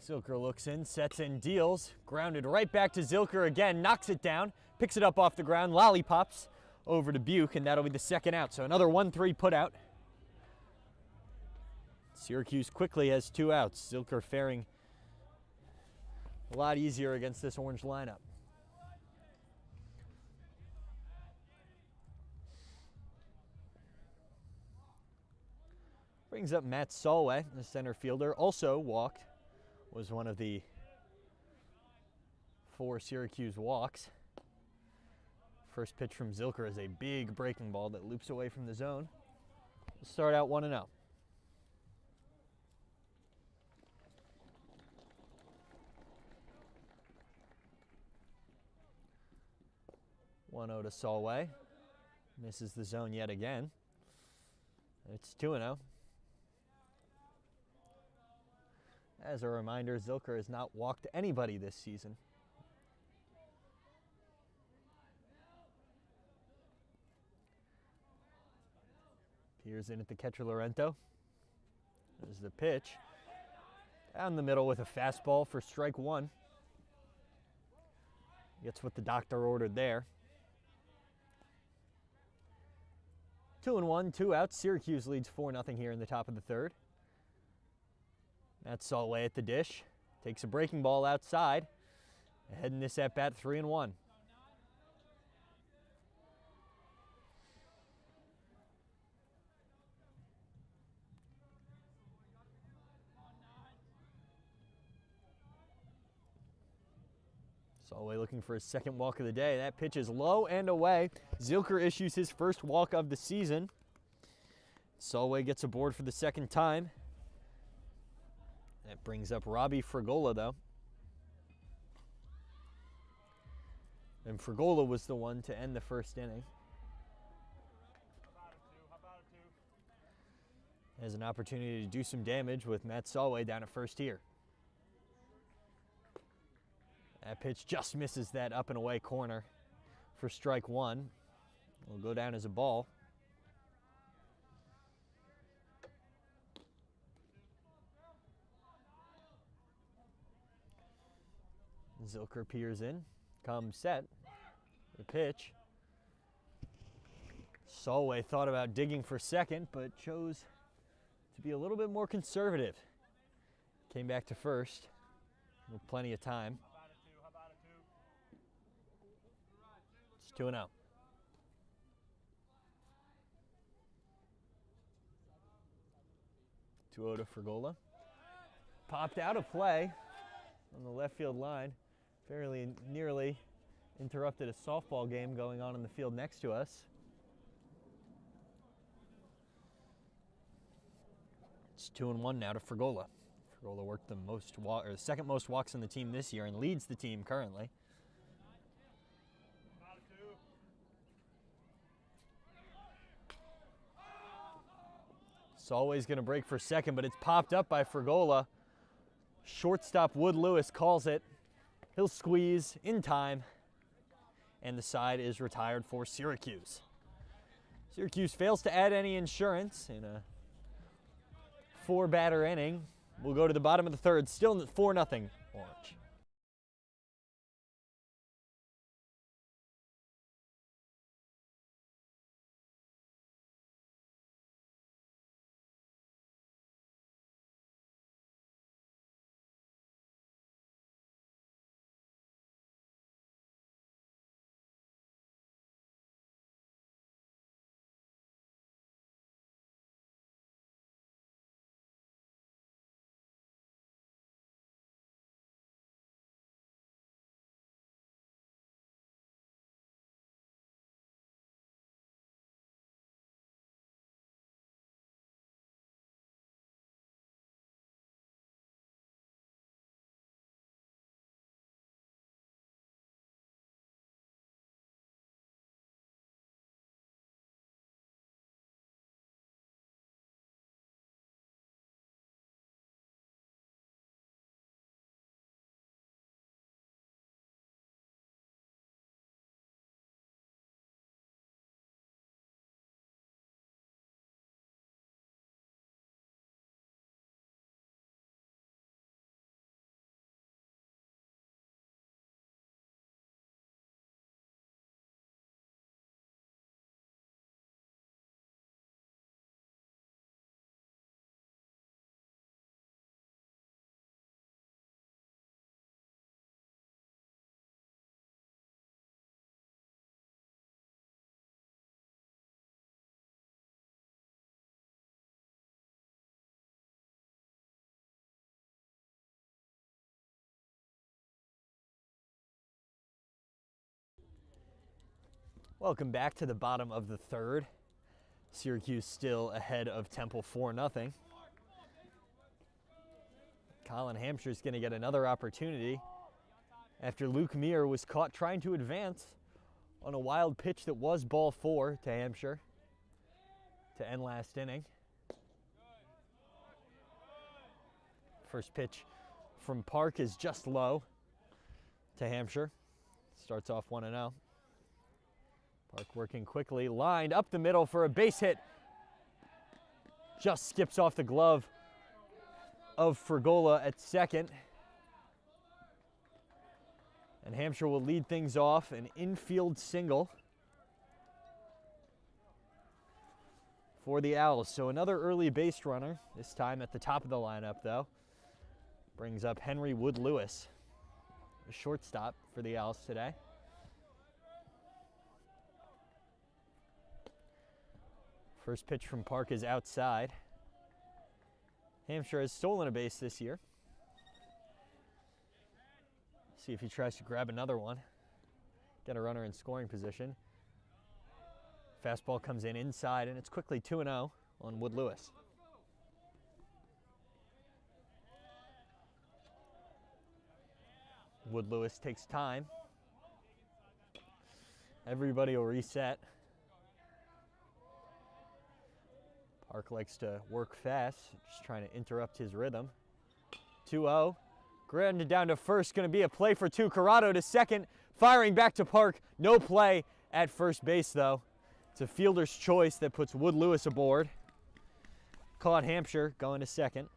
Zilker looks in, sets in, deals. Grounded right back to Zilker again, knocks it down, picks it up off the ground, lollipops over to Buke, and that'll be the second out. So another 1-3 put out. Syracuse quickly has 2 outs. Zilker faring a lot easier against this Orange lineup. Brings up Matt Solway, the center fielder, also walked. Was one of the 4 Syracuse walks. First pitch from Zilker is a big breaking ball that loops away from the zone. We'll start out 1-0. 1-0 to Solway. Misses the zone yet again. It's 2-0. As a reminder, Zilker has not walked anybody this season. Peers in at the catcher Laurento. There's the pitch. Down the middle with a fastball for strike 1. Gets what the doctor ordered there. 2-1, 2 outs. Syracuse leads 4-0 here in the top of the third. That's Solway at the dish. Takes a breaking ball outside. Heading this at bat 3-1. Solway looking for his second walk of the day. That pitch is low and away. Zilker issues his first walk of the season. Solway gets aboard for the second time. That brings up Robbie Fragola, though. And Fragola was the one to end the first inning. Has an opportunity to do some damage with Matt Solway down at first here. That pitch just misses that up and away corner for strike 1. Will go down as a ball. Zilker peers in, comes set, the pitch. Solway thought about digging for second, but chose to be a little bit more conservative. Came back to first with plenty of time. It's 2-0. 2-0 to Frigola. Popped out of play on the left field line. Fairly nearly interrupted a softball game going on in the field next to us. It's 2-1 now to Frigola. Frigola worked the second most walks in the team this year and leads the team currently. It's always going to break for second, but it's popped up by Frigola. Shortstop Wood Lewis calls it. He'll squeeze in time, and the side is retired for Syracuse. Syracuse fails to add any insurance in a 4-batter inning. We'll go to the bottom of the third, still 4-0 Orange. Welcome back to the bottom of the third. Syracuse still ahead of Temple 4-0. Colin Hampshire's going to get another opportunity after Luke Meir was caught trying to advance on a wild pitch that was ball 4 to Hampshire to end last inning. First pitch from Park is just low to Hampshire. Starts off 1-0. Park working quickly, lined up the middle for a base hit. Just skips off the glove of Frigola at second. And Hampshire will lead things off, an infield single for the Owls. So another early base runner, this time at the top of the lineup though. Brings up Henry Wood Lewis, a shortstop for the Owls today. First pitch from Park is outside. Hampshire has stolen a base this year. See if he tries to grab another one. Get a runner in scoring position. Fastball comes in inside, and it's quickly 2-0 on Wood Lewis. Wood Lewis takes time. Everybody will reset. Park likes to work fast, just trying to interrupt his rhythm. 2-0. Grounded down to first, going to be a play for 2. Corrado to second, firing back to Park. No play at first base, though. It's a fielder's choice that puts Wood Lewis aboard. Caught Hampshire going to second.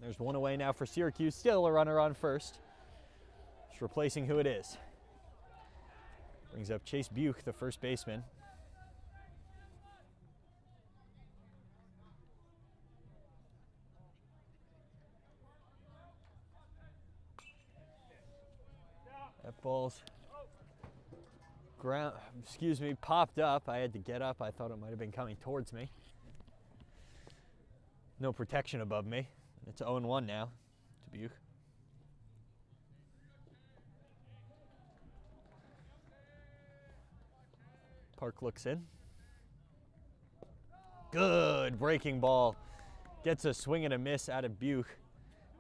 There's one away now for Syracuse. Still a runner on first. Just replacing who it is. Brings up Chase Buch, the first baseman. That ball's popped up. I had to get up. I thought it might have been coming towards me. No protection above me. It's 0-1 now to Buch. Park looks in. Good breaking ball. Gets a swing and a miss out of Buch.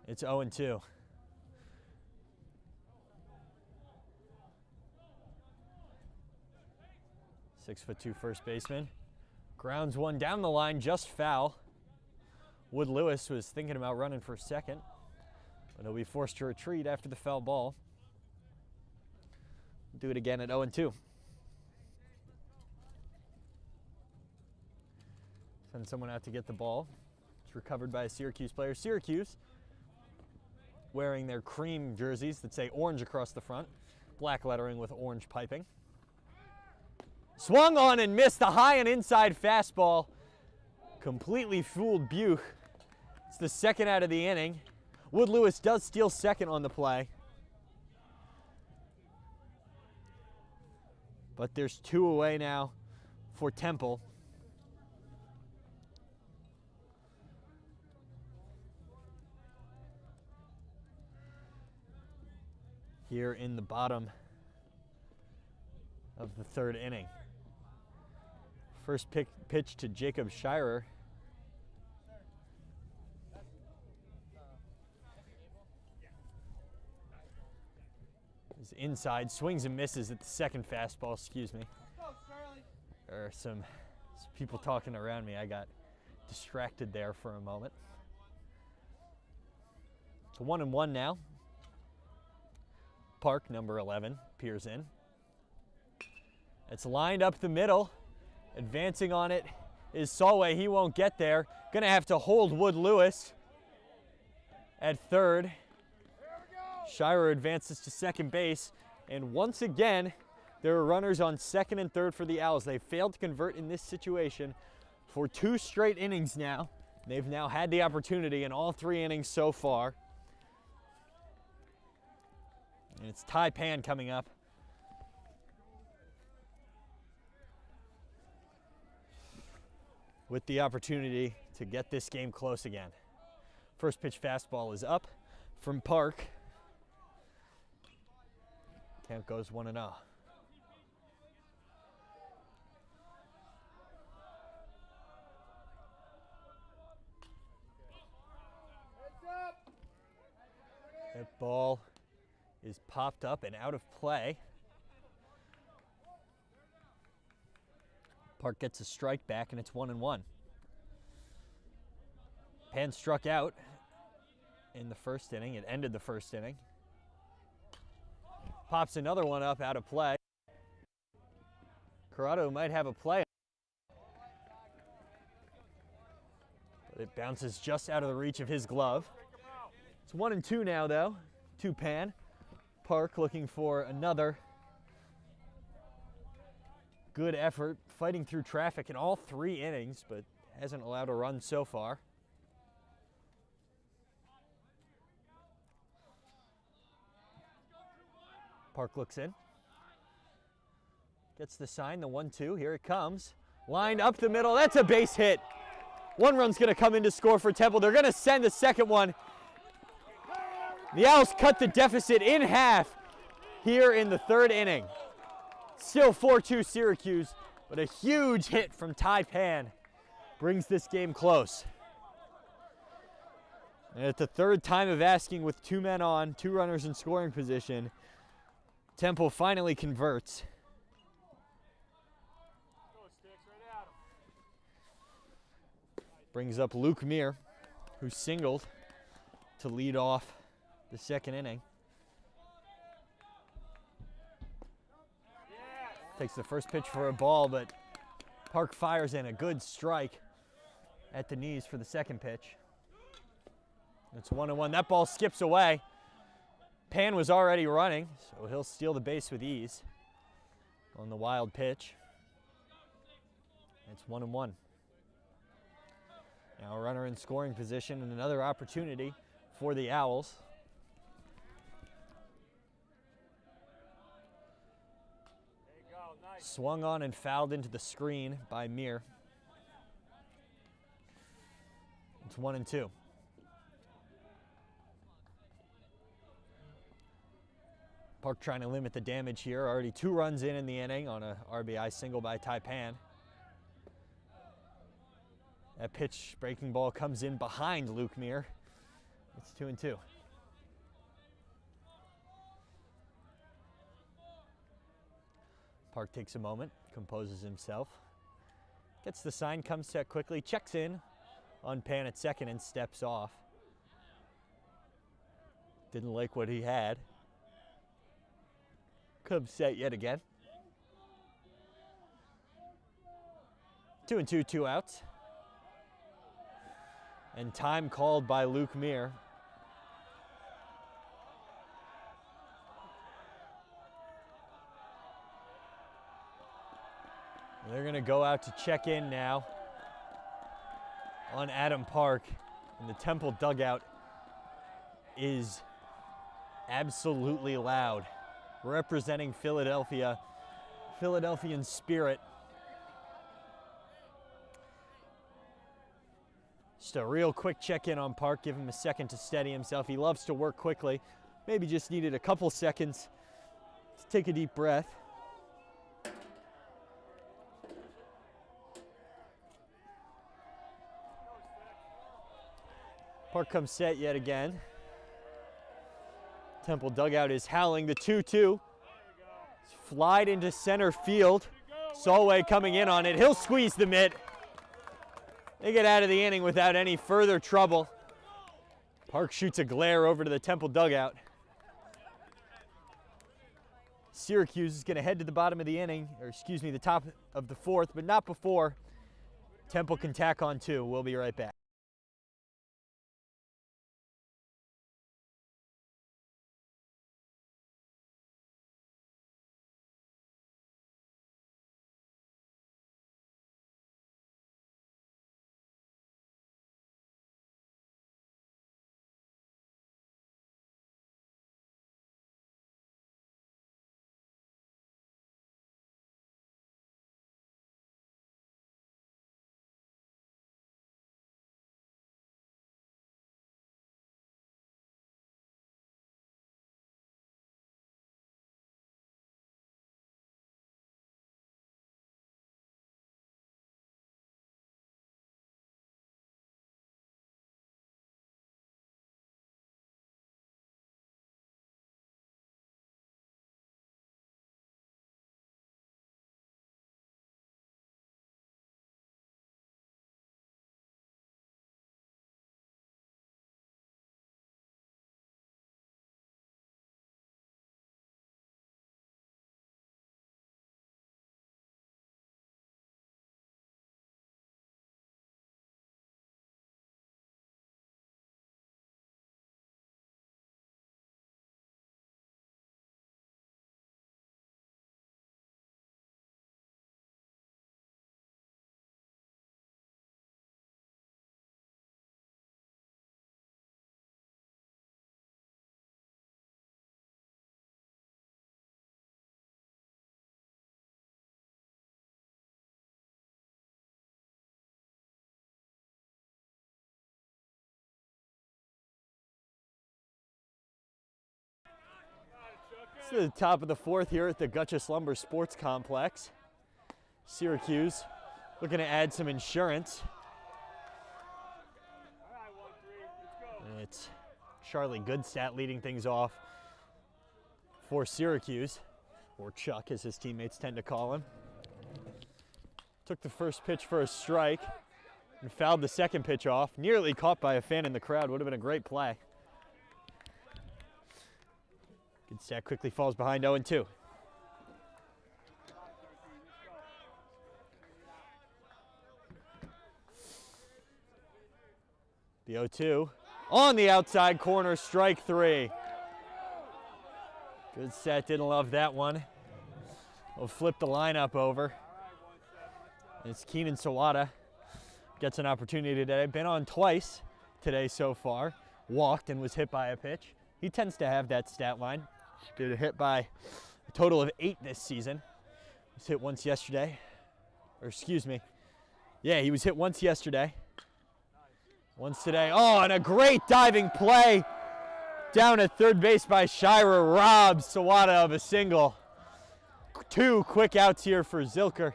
It's 0-2. .6'2" first baseman. Grounds one down the line, just foul. Wood Lewis was thinking about running for second, but he'll be forced to retreat after the foul ball. Do it again at 0-2. Send someone out to get the ball. It's recovered by a Syracuse player. Syracuse wearing their cream jerseys that say orange across the front. Black lettering with orange piping. Swung on and missed the high and inside fastball. Completely fooled Buch. It's the second out of the inning. Wood Lewis does steal second on the play. But there's 2 away now for Temple. Here in the bottom of the third inning. First pitch to Jacob Shirer. Is inside, swings and misses at the second fastball, excuse me. There are some people talking around me. I got distracted there for a moment. It's 1-1 now. Park, number 11, peers in. It's lined up the middle. Advancing on it is Solway. He won't get there. Gonna have to hold Wood Lewis at third. Shirer advances to second base. And once again, there are runners on second and third for the Owls. They failed to convert in this situation for 2 straight innings now. They've now had the opportunity in all 3 innings so far. And it's Ty Pan coming up. With the opportunity to get this game close again. First pitch fastball is up from Park. Count goes 1-0. That ball is popped up and out of play. Park gets a strike back and it's 1-1. Pan struck out in the first inning. It ended the first inning. Pops another one up out of play. Corrado might have a play. But it bounces just out of the reach of his glove. It's 1-2 now though, to Pan. Park looking for another good effort, fighting through traffic in all 3 innings, but hasn't allowed a run so far. Park looks in. Gets the sign, the 1-2, here it comes. Lined up the middle, that's a base hit. 1 run's gonna come in to score for Temple. They're gonna send the second one. The Owls cut the deficit in half here in the 3rd inning. Still 4-2 Syracuse, but a huge hit from Ty Pan brings this game close. And at the 3rd time of asking with 2 men on, 2 runners in scoring position, Temple finally converts. Brings up Luke Meir, who singled to lead off the 2nd inning. Takes the first pitch for a ball, but Park fires in a good strike at the knees for the 2nd pitch. It's 1-1. That ball skips away. Pan was already running, so he'll steal the base with ease on the wild pitch. It's 1-1. Now a runner in scoring position and another opportunity for the Owls. Nice. Swung on and fouled into the screen by Mir. It's 1-2. Park trying to limit the damage here. Already 2 runs in the inning on a RBI single by Taipan. That pitch breaking ball comes in behind Luke Mir. It's 2-2. Park takes a moment, composes himself. Gets the sign, comes set quickly, checks in on Pan at second and steps off. Didn't like what he had. Comes set yet again. 2-2, 2 outs. And time called by Luke Mir. They're going to go out to check in now on Adam Park. And the Temple dugout is absolutely loud, representing Philadelphia, Philadelphian spirit. Just a real quick check-in on Park, give him a second to steady himself. He loves to work quickly. Maybe just needed a couple seconds to take a deep breath. Park comes set yet again. Temple dugout is howling. The 2-2. Flied into center field. Solway coming in on it. He'll squeeze the mitt. They get out of the inning without any further trouble. Park shoots a glare over to the Temple dugout. Syracuse is going to head to the bottom of the inning, or excuse me, the top of the fourth, but not before Temple can tack on 2. We'll be right back. To the top of the fourth here at the Gutchess Lumber Sports Complex. Syracuse looking to add some insurance. And it's Charlie Goodstat leading things off for Syracuse, or Chuck as his teammates tend to call him. Took the first pitch for a strike and fouled the second pitch off. Nearly caught by a fan in the crowd. Would have been a great play. Goodstat quickly falls behind 0-2. The 0-2 on the outside corner, strike 3. Good set, didn't love that one. We'll flip the lineup over. It's Keenan Sawada. Gets an opportunity today. Been on twice today so far. Walked and was hit by a pitch. He tends to have that stat line. Been hit by a total of 8 this season. Was hit once yesterday. Or excuse me. Yeah, he was hit once yesterday. Once today. Oh, and a great diving play down at third base by Shira robs Sawada of a single. 2 quick outs here for Zilker.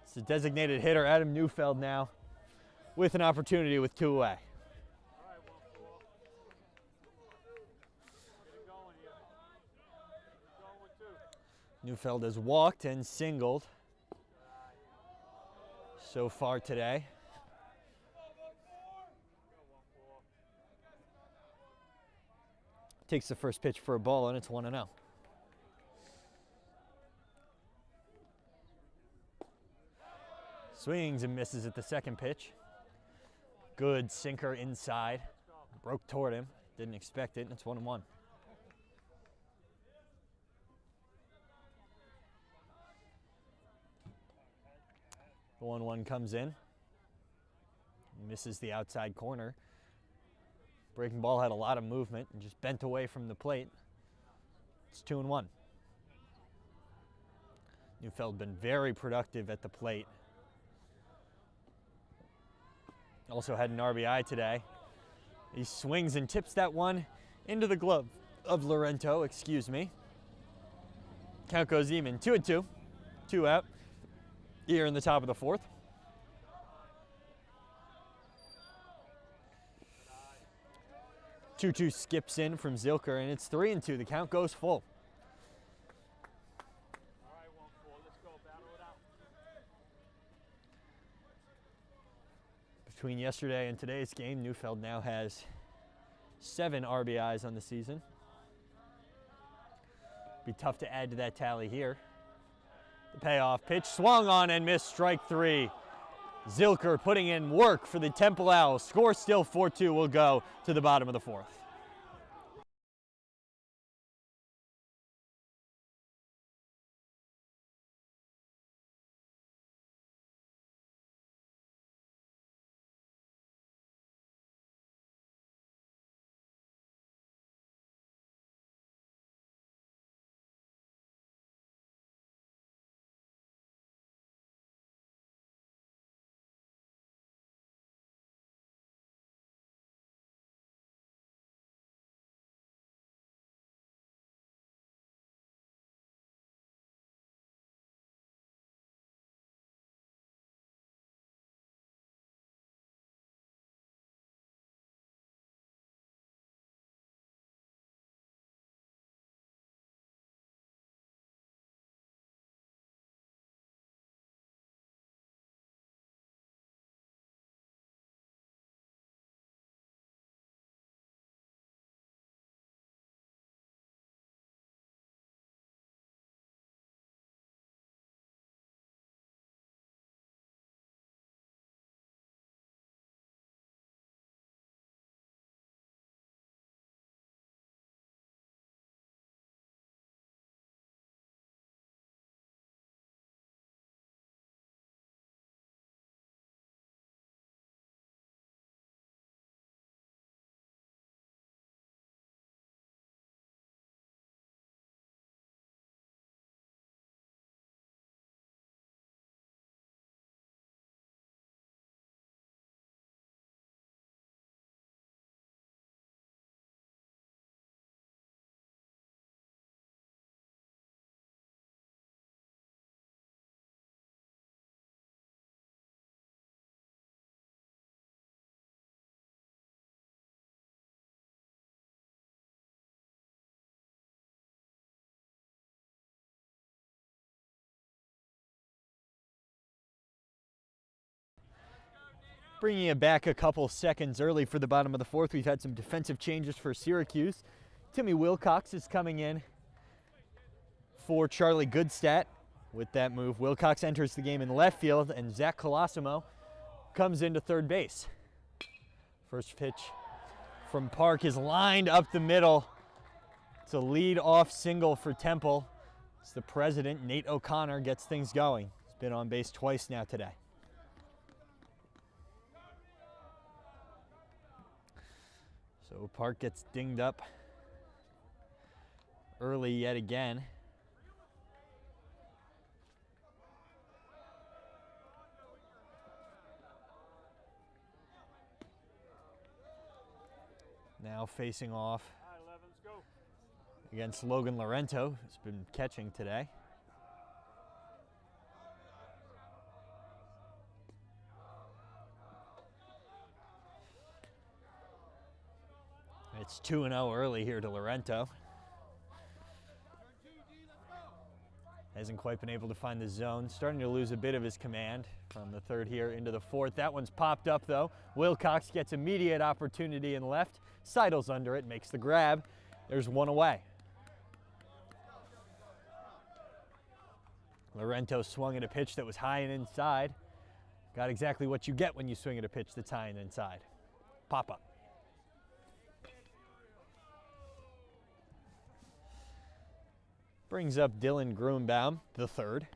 It's the designated hitter, Adam Neufeld, now with an opportunity with 2 away. Neufeld has walked and singled so far today. Takes the first pitch for a ball, and it's 1-0. Swings and misses at the second pitch. Good sinker inside. Broke toward him. Didn't expect it, and it's 1-1. The 1-1 comes in. Misses the outside corner. Breaking ball had a lot of movement and just bent away from the plate. It's 2-1. Neufeld been very productive at the plate. Also had an RBI today. He swings and tips that one into the glove of Lorento, excuse me. Count goes even, 2-2. 2 out here in the top of the 4th. 2-2 skips in from Zilker, and it's 3-2. The count goes full. Between yesterday and today's game, Neufeld now has 7 RBIs on the season. Be tough to add to that tally here. The payoff pitch swung on and missed, strike 3. Zilker putting in work for the Temple Owls. Score still 4-2. Will go to the bottom of the 4th. Bringing it back a couple seconds early for the bottom of the 4th, we've had some defensive changes for Syracuse. Timmy Wilcox is coming in for Charlie Goodstadt. With that move, Wilcox enters the game in left field, and Zach Colosimo comes into third base. First pitch from Park is lined up the middle. It's a lead-off single for Temple. It's the president, Nate O'Connor, gets things going. He's been on base twice now today. So Park gets dinged up early yet again. Now facing off against Logan Laurento, who's been catching today. It's 2-0 early here to Laurento. Hasn't quite been able to find the zone. Starting to lose a bit of his command from the third here into the fourth. That one's popped up though. Wilcox gets immediate opportunity in left. Seidels under it, makes the grab. There's one away. Laurento swung at a pitch that was high and inside. Got exactly what you get when you swing at a pitch that's high and inside. Pop up. Brings up Dylan Grunbaum, the third.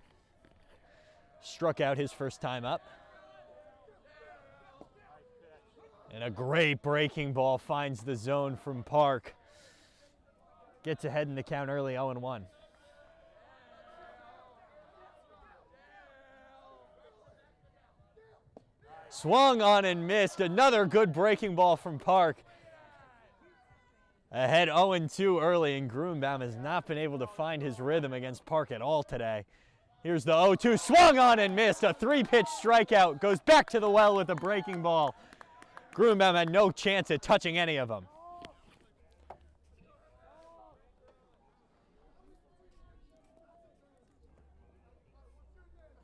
Struck out his first time up. And a great breaking ball finds the zone from Park. Gets ahead in the count early, 0-1. Swung on and missed. Another good breaking ball from Park. Ahead 0-2 early, and Grunbaum has not been able to find his rhythm against Park at all today. Here's the 0-2, swung on and missed. A three-pitch strikeout, goes back to the well with a breaking ball. Grunbaum had no chance at touching any of them.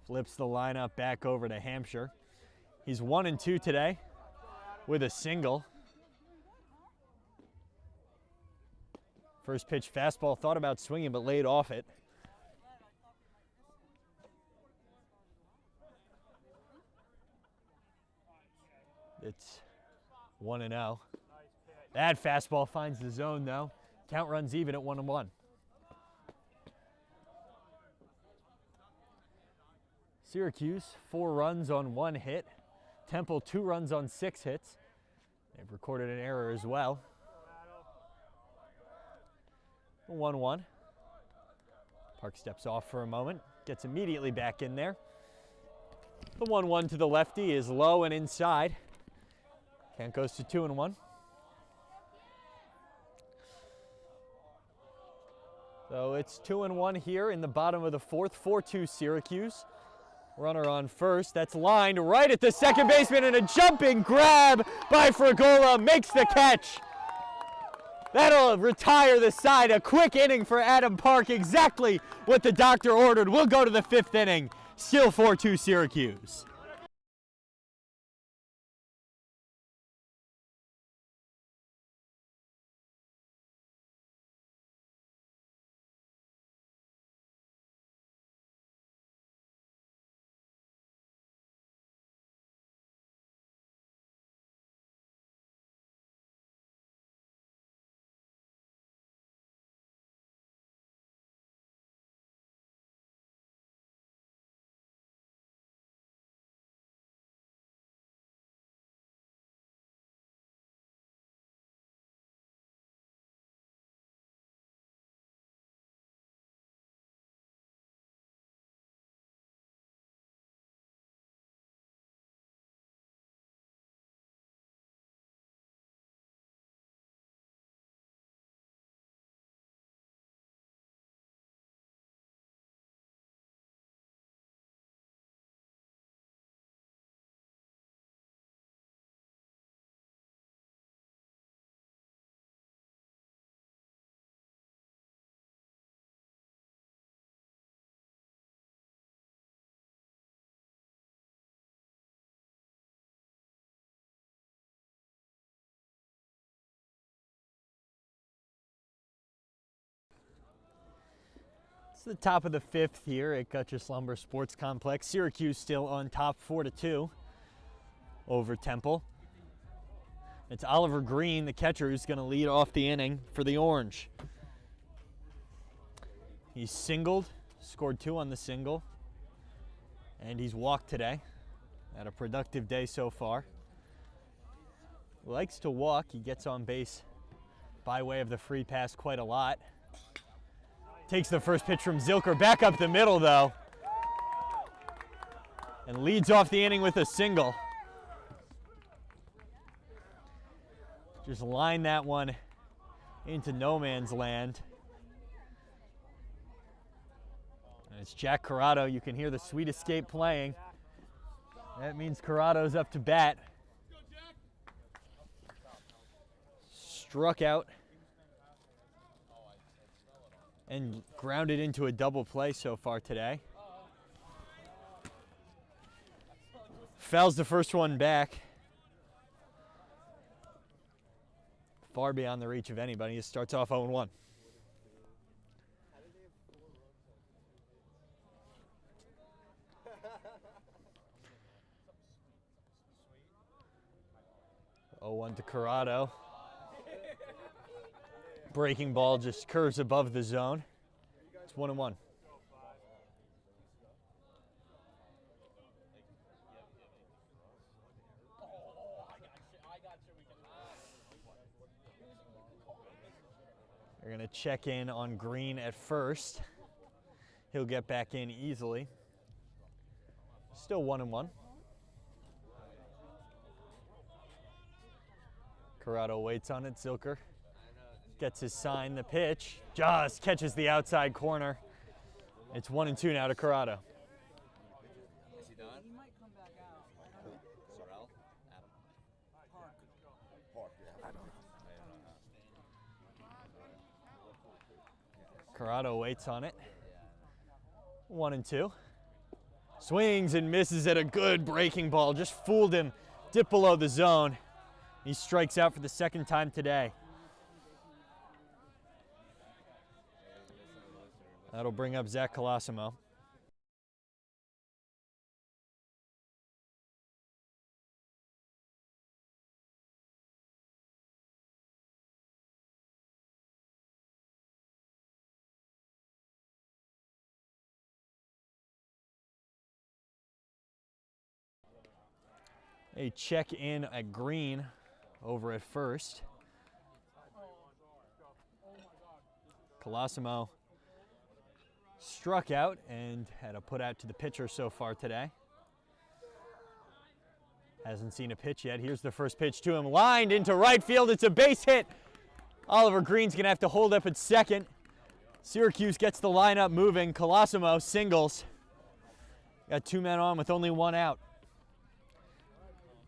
Flips the lineup back over to Hampshire. He's 1-2 today with a single. First pitch fastball, thought about swinging but laid off it. It's 1-0. That fastball finds the zone though. Count runs even at 1-1. Syracuse, 4 runs on 1 hit. Temple, 2 runs on 6 hits. They've recorded an error as well. 1-1. Park steps off for a moment, gets immediately back in there. The 1-1 to the lefty is low and inside. Count goes to 2-1. So it's 2-1 here in the bottom of the fourth, 4-2 Syracuse. Runner on first, that's lined right at the second baseman, and a jumping grab by Fragola makes the catch. That'll retire the side. A quick inning for Adam Park, exactly what the doctor ordered. We'll go to the 5th inning. Still 4-2 Syracuse. It's the top of the 5th here at Gutchess Lumber Sports Complex. Syracuse still on top 4-2 over Temple. It's Oliver Green, the catcher, who's going to lead off the inning for the Orange. He's singled, scored 2 on the single, and he's walked today. Had a productive day so far. Likes to walk. He gets on base by way of the free pass quite a lot. Takes the first pitch from Zilker, back up the middle though, and leads off the inning with a single. Just line that one into no man's land. And it's Jack Corrado. You can hear the Sweet Escape playing. That means Corrado's up to bat. Struck out and grounded into a double play so far today. Fouls the first one back. Far beyond the reach of anybody. It starts off 0-1. To Corrado. Breaking ball just curves above the zone. It's 1-1. They're going to check in on Green at first. He'll get back in easily. Still 1-1. Corrado waits on it. Zilker gets his sign. The pitch just catches the outside corner. It's 1-2 now to Corrado. Is he done? He might come back out. Sorrell? Adam. Park, yeah. I don't know. Corrado waits on it. 1-2. Swings and misses at a good breaking ball. Just fooled him. Dipped below the zone. He strikes out for the second time today. That'll bring up Zach Colosimo. A check in at Green over at first. Colosimo struck out and had a put out to the pitcher so far today. Hasn't seen a pitch yet. Here's the first pitch to him, lined into right field. It's a base hit. Oliver Green's gonna have to hold up at second. Syracuse gets the lineup moving. Colosimo singles. Got 2 men on with only 1 out.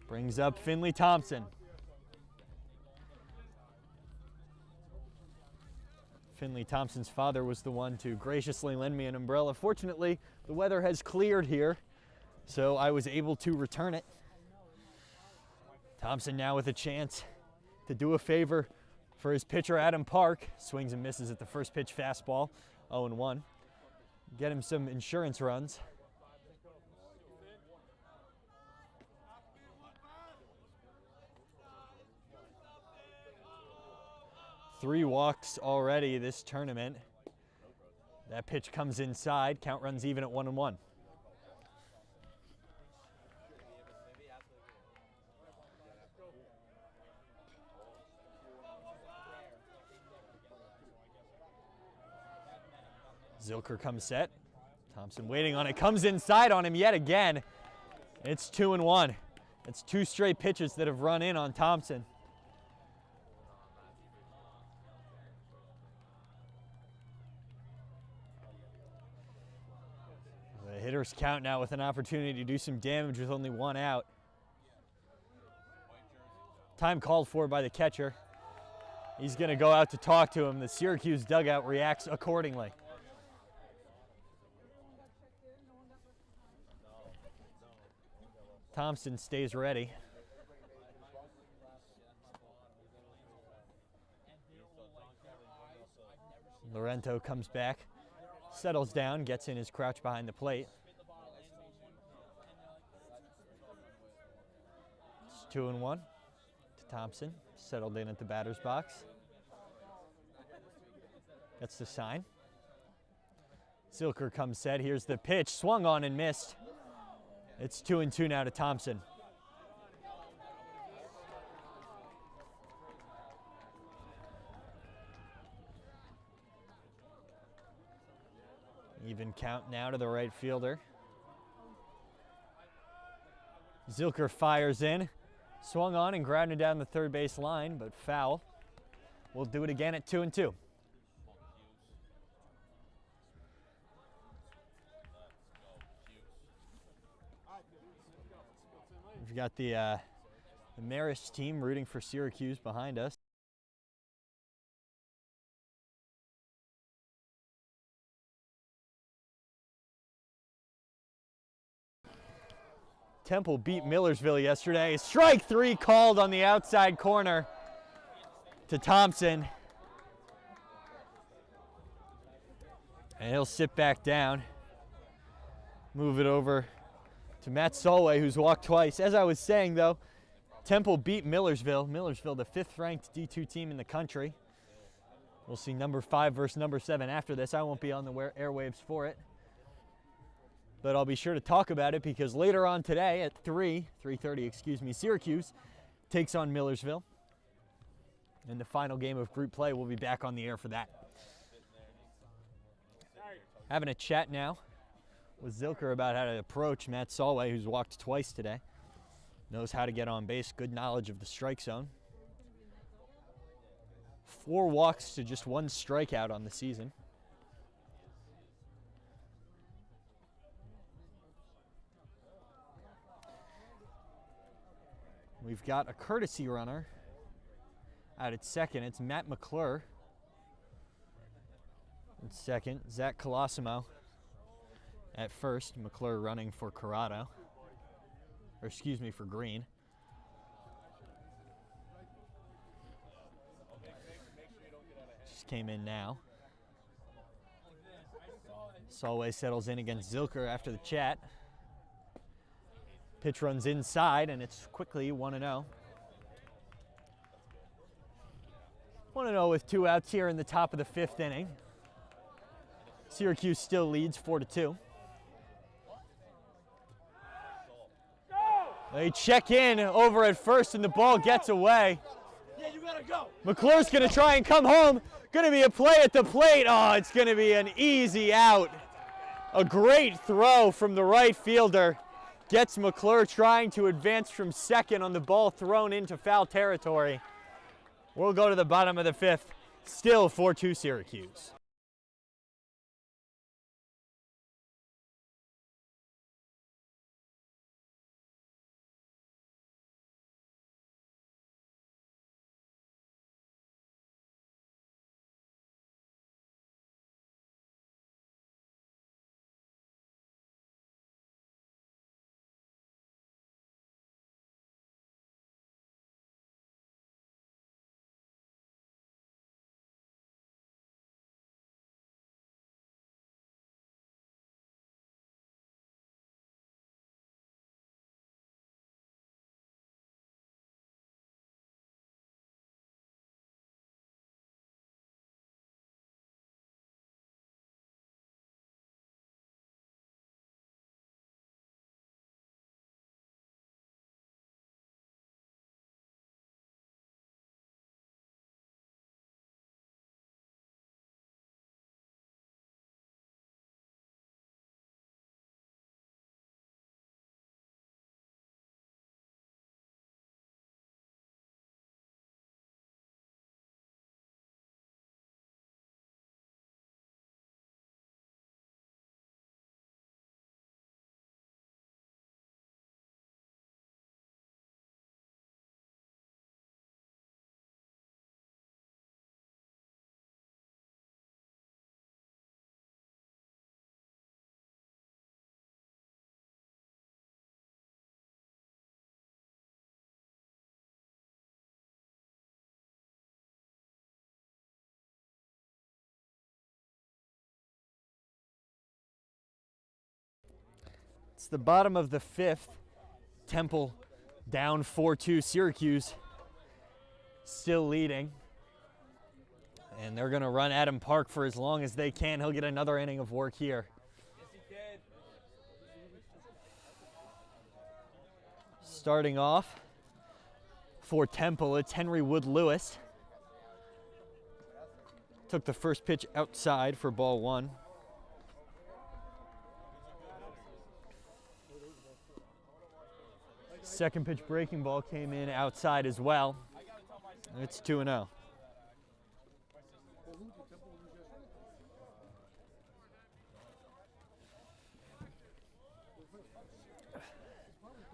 Brings up Finley Thompson. Finley Thompson's father was the one to graciously lend me an umbrella. Fortunately, the weather has cleared here, so I was able to return it. Thompson now with a chance to do a favor for his pitcher, Adam Park. Swings and misses at the first pitch fastball, 0-1. Get him some insurance runs. Three walks already this tournament. That pitch comes inside. Count runs even at 1-1. Zilker comes set. Thompson waiting on it. Comes inside on him yet again. It's 2-1. It's 2 straight pitches that have run in on Thompson. The hitters count now with an opportunity to do some damage with only 1 out. Time called for by the catcher. He's going to go out to talk to him. The Syracuse dugout reacts accordingly. Thompson stays ready. Lorento comes back, settles down, gets in his crouch behind the plate. It's 2-1 to Thompson settled in at the batter's box. That's the sign. Zilker comes set. Here's the pitch. Swung on and missed. It's 2-2 now to Thompson. Even count now to the right fielder. Zilker fires in. Swung on and grounded down the third base line, but foul. We'll do it again at 2-2. We've got the Marist team rooting for Syracuse behind us. Temple beat Millersville yesterday. Strike 3 called on the outside corner to Thompson. And he'll sit back down. Move it over to Matt Solway, who's walked twice. As I was saying, though, Temple beat Millersville. Millersville, the 5th-ranked D2 team in the country. We'll see number 5 versus number 7 after this. I won't be on the airwaves for it. But I'll be sure to talk about it because later on today at 3:30, Syracuse takes on Millersville. In the final game of group play, we'll be back on the air for that. Having a chat now with Zilker about how to approach Matt Solway, who's walked twice today. Knows how to get on base, good knowledge of the strike zone. 4 walks to just 1 strikeout on the season. We've got a courtesy runner out at second. It's Matt McClure. At second, Zach Colosimo at first. McClure running for Corrado. Or excuse me, for Green. Just came in now. Solway settles in against Zilker after the chat. Pitch runs inside, and it's quickly 1-0. 1-0 with 2 outs here in the top of the 5th inning. Syracuse still leads 4-2. They check in over at first, and the ball gets away. Yeah, you gotta go. McClure's going to try and come home. Going to be a play at the plate. Oh, it's going to be an easy out. A great throw from the right fielder. Gets McClure trying to advance from second on the ball thrown into foul territory. We'll go to the bottom of the 5th. Still 4-2 Syracuse. It's the bottom of the 5th. Temple down 4-2 Syracuse. still leading. And they're going to run Adam Park for as long as they can. He'll get another inning of work here. Starting off for Temple, it's Henry Wood Lewis. Took the first pitch outside for ball one. Second pitch breaking ball came in outside as well. It's 2-0.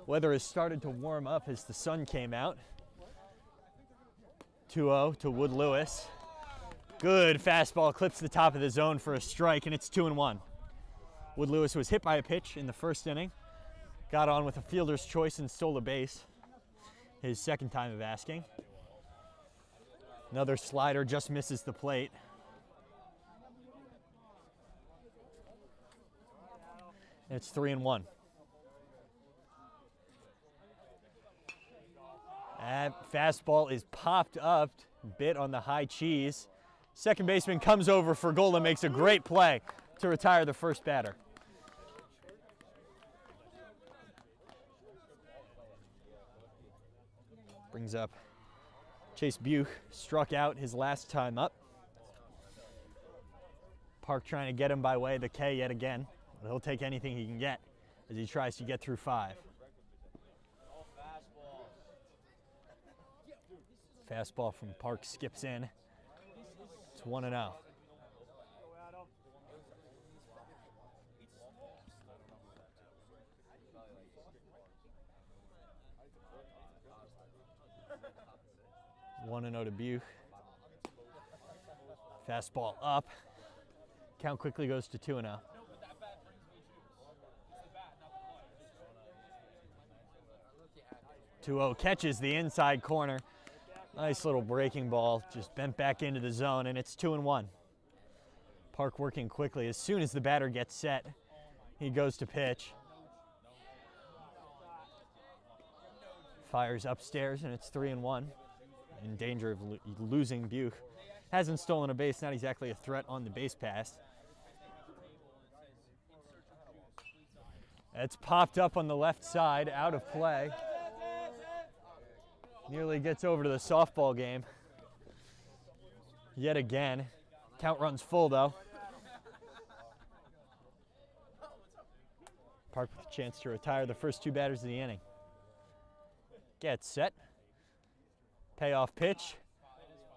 Weather has started to warm up as the sun came out. 2-0 to Wood Lewis. Good fastball, clips the top of the zone for a strike, and it's 2-1. Wood Lewis was hit by a pitch in the first inning. Got on with a fielder's choice and stole a base. His second time of asking. Another slider just misses the plate. And it's 3-1. That fastball is popped up, bit on the high cheese. Second baseman comes over for goal and makes a great play to retire the first batter. Brings up Chase Buch, struck out his last time up. Park trying to get him by way of the K yet again. But he'll take anything he can get as he tries to get through 5. Fastball from Park skips in. It's 1-0. One and 0 to Buch. Fastball up. Count quickly goes to 2-0. Two-0 catches the inside corner. Nice little breaking ball, just bent back into the zone, and it's 2-1. Park working quickly. As soon as the batter gets set, he goes to pitch. Fires upstairs, and it's 3-1. In danger of losing Buch. Hasn't stolen a base, not exactly a threat on the base pass. It's popped up on the left side, out of play. Nearly gets over to the softball game. Yet again. Count runs full though. Park with a chance to retire the first 2 batters of the inning. Gets set. Payoff pitch.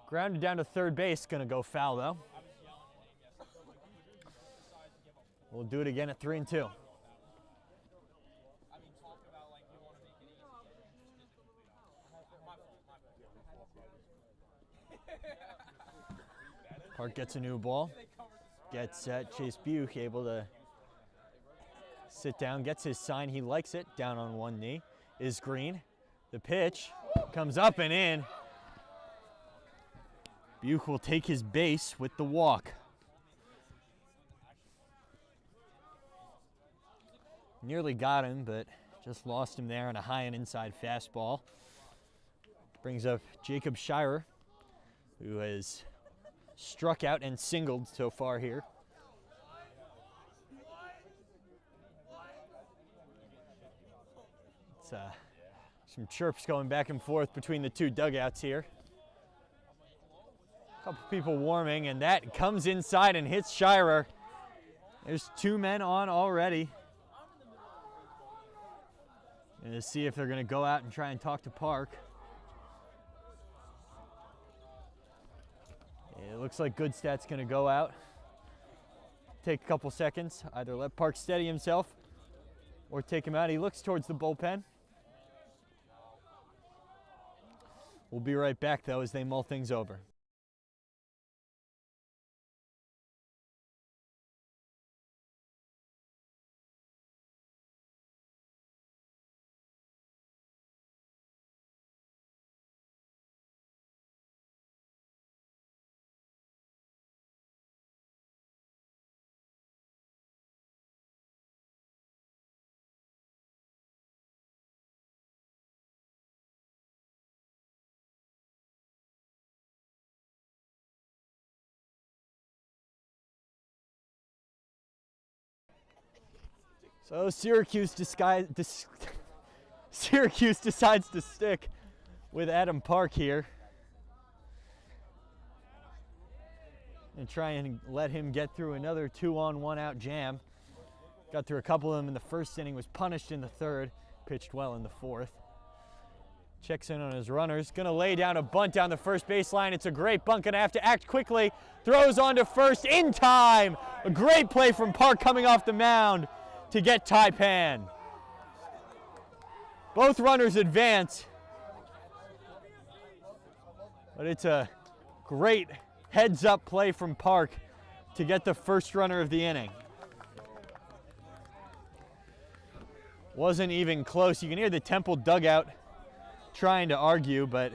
Grounded down to third base. Gonna go foul though. We'll do it again at 3-2. Park gets a new ball. Gets set. Chase Buch able to sit down. Gets his sign. He likes it. Down on one knee is Green. The pitch comes up and in. Buch will take his base with the walk. Nearly got him, but just lost him there on a high and inside fastball. Brings up Jacob Shirer, who has struck out and singled so far here. It's some chirps going back and forth between the 2 dugouts here. A couple people warming, and that comes inside and hits Shirer. There's 2 men on already. And to see if they're going to go out and try and talk to Park. It looks like Goodstat's going to go out. Take a couple seconds. Either let Park steady himself or take him out. He looks towards the bullpen. We'll be right back, though, as they mull things over. So Syracuse decides to stick with Adam Park here and try and let him get through another 2-on-1 out jam. Got through a couple of them in the first inning, was punished in the third, pitched well in the fourth. Checks in on his runners, gonna lay down a bunt down the first baseline. It's a great bunt, gonna have to act quickly. Throws on to first in time. A great play from Park coming off the mound to get Taipan. Both runners advance, but it's a great heads-up play from Park to get the first runner of the inning. Wasn't even close. You can hear the Temple dugout trying to argue, but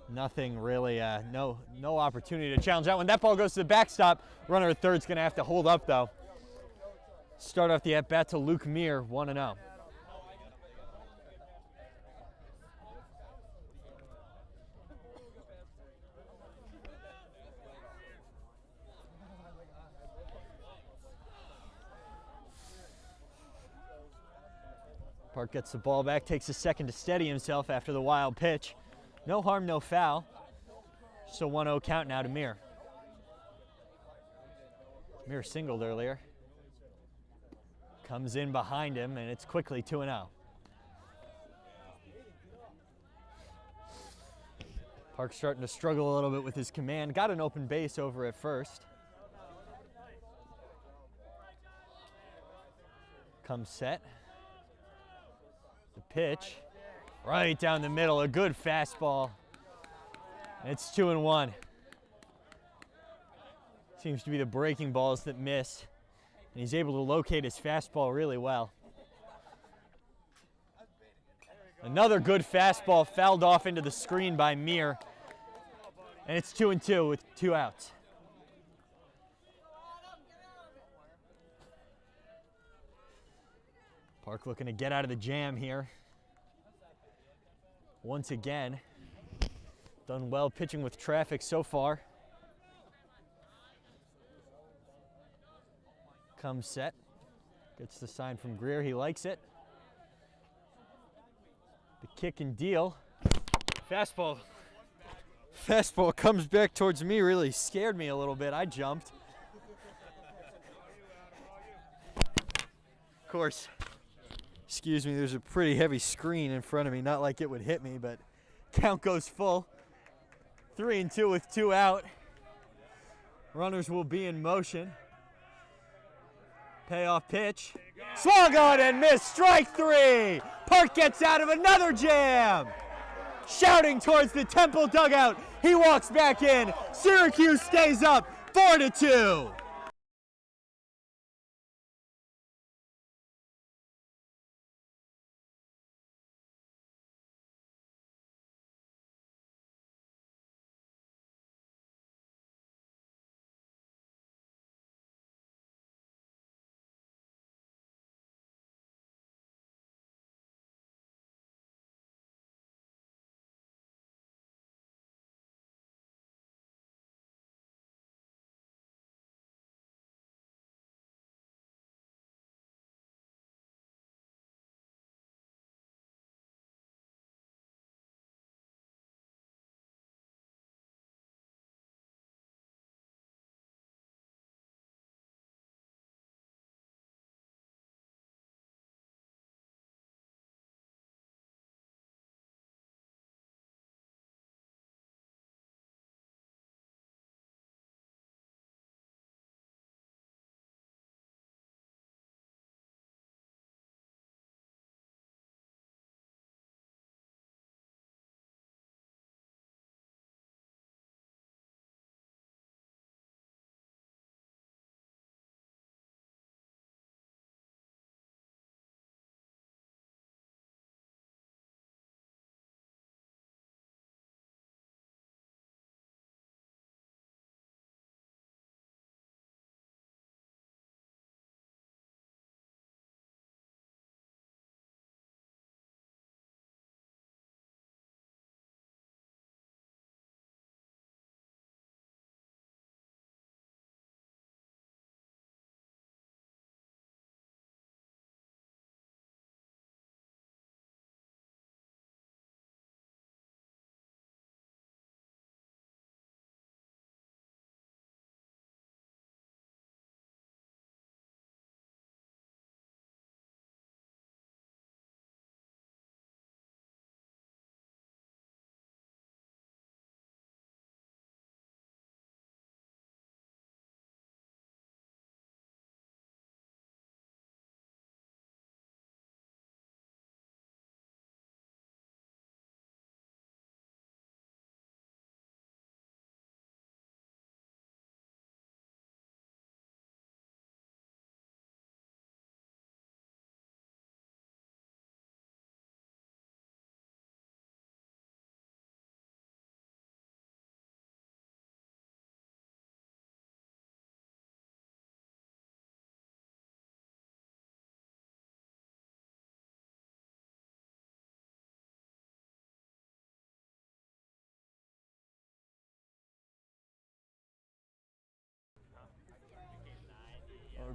nothing really, no opportunity to challenge that one. That ball goes to the backstop. Runner at third's gonna have to hold up though. Start off the at-bat to Luke Meir, 1-0. Park gets the ball back, takes a second to steady himself after the wild pitch. No harm, no foul. Just a 1-0 count now to Meir. Meir singled earlier. Comes in behind him, and it's quickly 2-0. Park starting to struggle a little bit with his command. Got an open base over at first. Comes set. The pitch, right down the middle, a good fastball. It's 2-1. Seems to be the breaking balls that miss, and he's able to locate his fastball really well. Another good fastball fouled off into the screen by Meir, and it's 2-2 with 2 outs. Park looking to get out of the jam here. Once again, done well pitching with traffic so far. Comes set, gets the sign from Greer, he likes it. The kick and deal. Fastball comes back towards me, really scared me a little bit. I jumped. Of course, excuse me, there's a pretty heavy screen in front of me, not like it would hit me, but count goes full. 3-2 with 2 out. Runners will be in motion. Payoff pitch. Swung on and missed. Strike 3. Park gets out of another jam. Shouting towards the Temple dugout. He walks back in. Syracuse stays up 4-2.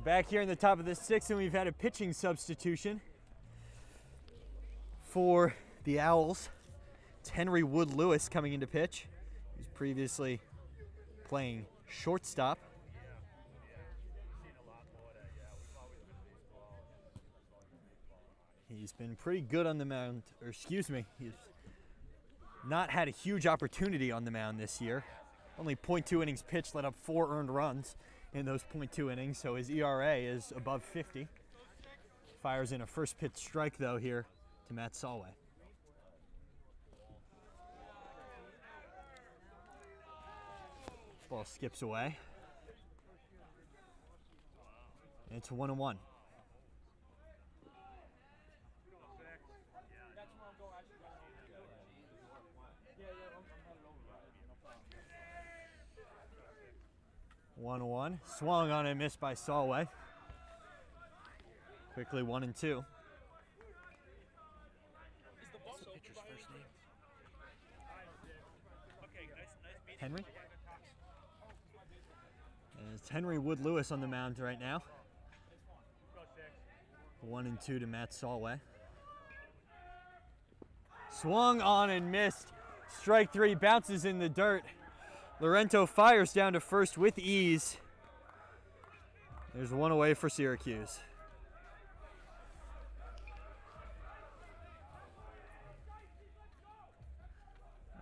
Back here in the top of the sixth, and we've had a pitching substitution for the Owls. It's Henry Wood Lewis coming into pitch. He was previously playing shortstop. He's been pretty good on the mound, or excuse me, he's not had a huge opportunity on the mound this year. Only .2 innings pitched, let up 4 earned runs in those .2 innings, so his ERA is above 50. Fires in a first pitch strike, though, here to Matt Solway. Ball skips away. And it's 1-1. One. Swung on and missed by Solway. Quickly 1-2. What's the pitcher's first name? Henry? And it's Henry Wood Lewis on the mound right now. 1-2 to Matt Solway. Swung on and missed. Strike 3, bounces in the dirt. Laurento fires down to first with ease. There's one away for Syracuse.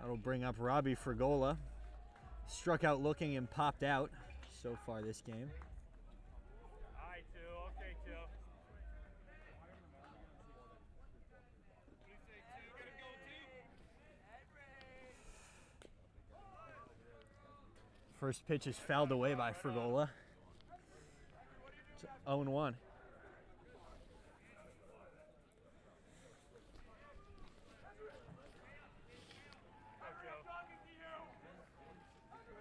That'll bring up Robbie Frigola. Struck out looking and popped out so far this game. First pitch is fouled away by Frigola. It's 0-1.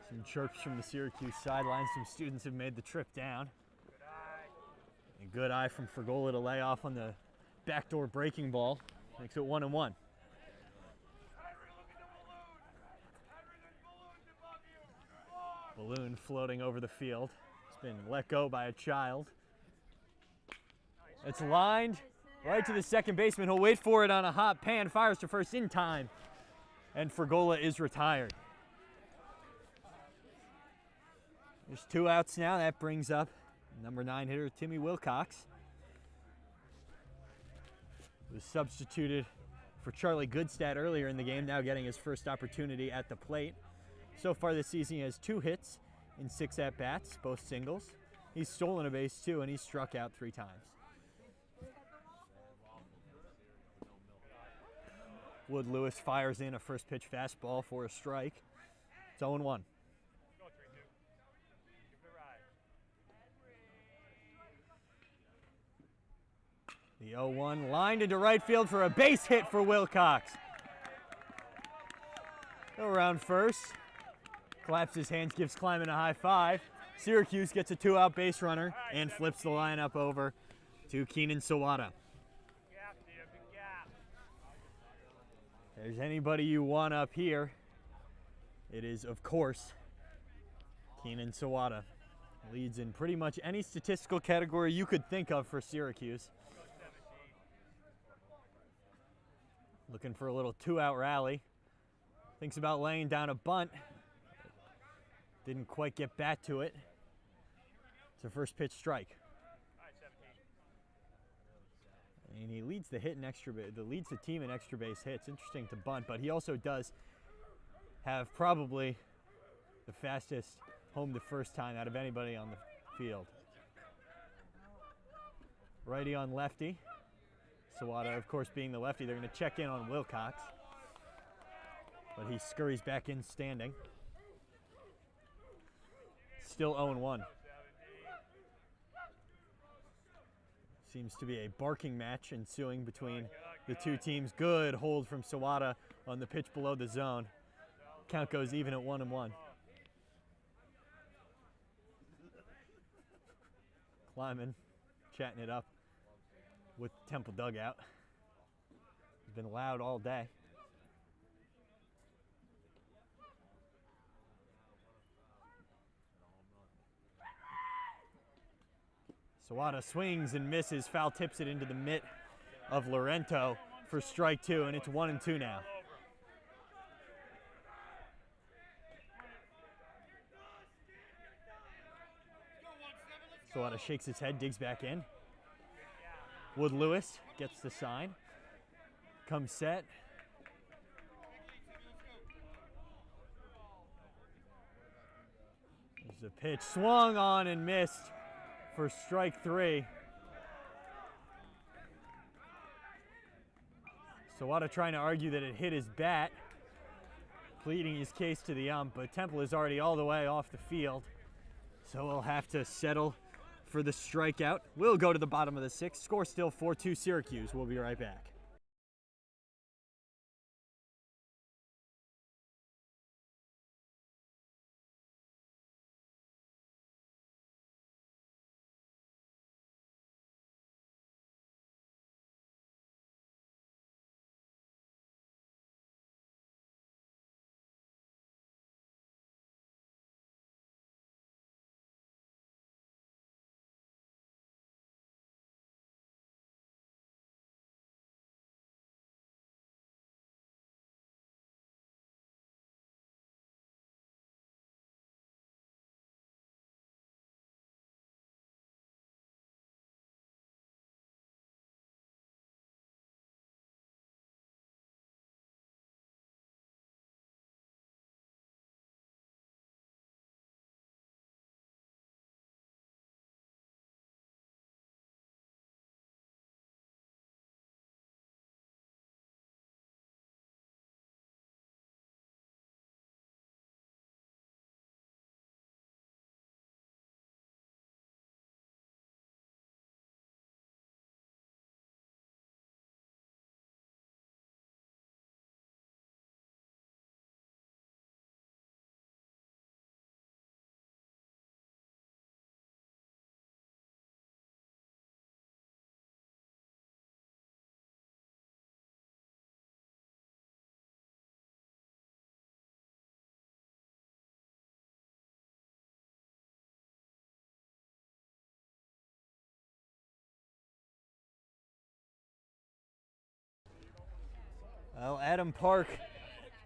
Some chirps from the Syracuse sideline. Some students have made the trip down. A good eye from Frigola to lay off on the backdoor breaking ball. Makes it 1-1. Balloon floating over the field. It's been let go by a child. It's lined right to the second baseman. He'll wait for it on a hot pan. Fires to first in time. And Frigola is retired. There's 2 outs now. That brings up number 9 hitter Timmy Wilcox. Who was substituted for Charlie Goodstadt earlier in the game, now getting his first opportunity at the plate. So far this season, he has 2 hits in 6 at-bats, both singles. He's stolen a base, too, and he's struck out 3 times. Wood Lewis fires in a first pitch fastball for a strike. It's 0-1. The 0-1 lined into right field for a base hit for Wilcox. Go around first. Claps his hands, gives Kleiman a high five. Syracuse gets a 2-out base runner and flips the lineup over to Keenan Sawada. If there's anybody you want up here, it is, of course, Keenan Sawada. Leads in pretty much any statistical category you could think of for Syracuse. Looking for a little 2-out rally. Thinks about laying down a bunt. Didn't quite get back to it. It's a first pitch strike. And he leads the hit in extra base. Leads the team in extra base hits. Interesting to bunt, but he also does have probably the fastest home to first time out of anybody on the field. Righty on lefty. Sawada, of course, being the lefty, they're going to check in on Wilcox. But he scurries back in standing. Still 0-1. Seems to be a barking match ensuing between the 2 teams. Good hold from Sawada on the pitch below the zone. Count goes even at 1-1. Kleiman chatting it up with the Temple dugout. It's been loud all day. Sawada swings and misses, foul tips it into the mitt of Laurento for strike 2, and it's 1-2 now. Sawada shakes his head, digs back in. Wood Lewis gets the sign. Comes set. There's a pitch swung on and missed for strike 3. Sawada trying to argue that it hit his bat, pleading his case to the ump, but Temple is already all the way off the field, so we'll have to settle for the strikeout. We'll go to the bottom of the 6th. Score still 4-2 Syracuse. We'll be right back. Well, Adam Park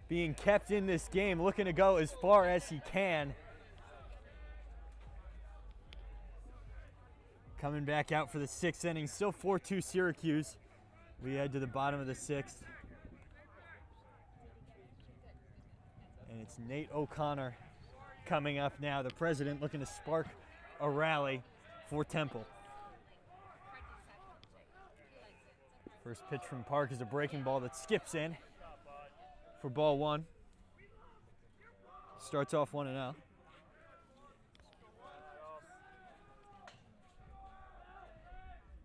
being kept in this game, looking to go as far as he can. Coming back out for the 6th inning, still 4-2 Syracuse. We head to the bottom of the 6th. And it's Nate O'Connor coming up now, the president looking to spark a rally for Temple. First pitch from Park is a breaking ball that skips in for ball 1. Starts off 1-0.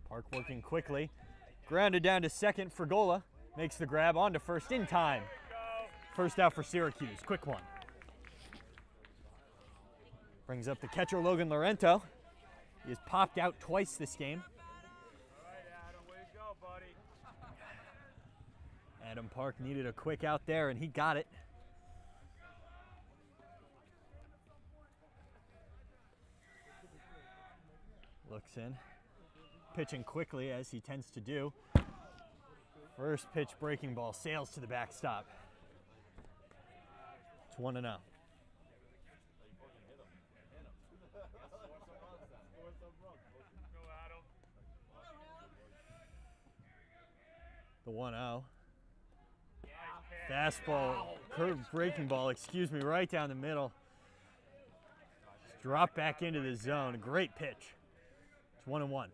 Park working quickly. Grounded down to second for Gola. Makes the grab onto first in time. First out for Syracuse. Quick one. Brings up the catcher Logan Laurento. He has popped out twice this game. Adam Park needed a quick out there, and he got it. Looks in. Pitching quickly, as he tends to do. First pitch breaking ball sails to the backstop. It's 1-0. The 1-0. Fastball, curved breaking ball, excuse me, right down the middle. Just drop back into the zone. Great pitch. It's 1-1.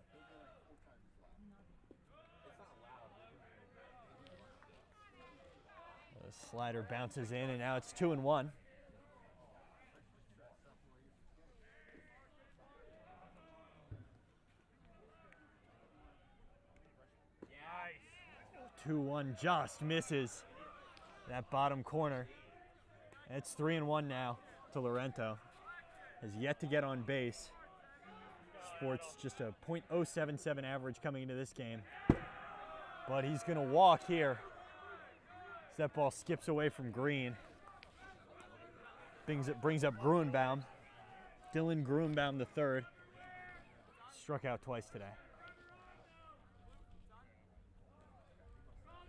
The slider bounces in, and now it's 2-1. Nice. 2-1 just misses that bottom corner. It's 3-1 now to Laurento. Has yet to get on base. Sports just a .077 average coming into this game. But he's going to walk here. As that ball skips away from Green. Brings up Gruenbaum. Dylan Gruenbaum III. Struck out twice today.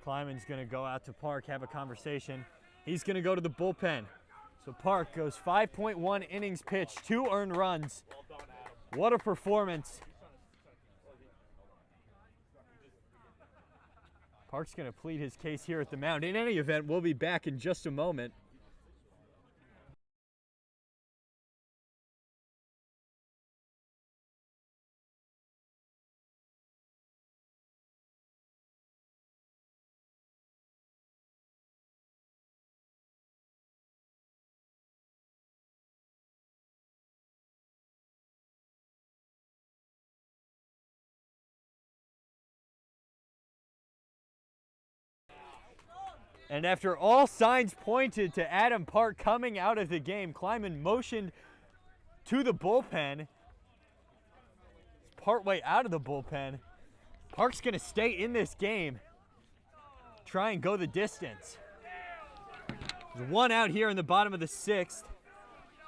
Kleiman's going to go out to Park, have a conversation. He's going to go to the bullpen. So Park goes 5.1 innings pitched, 2 earned runs. What a performance. Park's going to plead his case here at the mound. In any event, we'll be back in just a moment. And after all signs pointed to Adam Park coming out of the game, Kleiman motioned to the bullpen. He's partway out of the bullpen. Park's going to stay in this game, try and go the distance. There's 1 out here in the bottom of the 6th.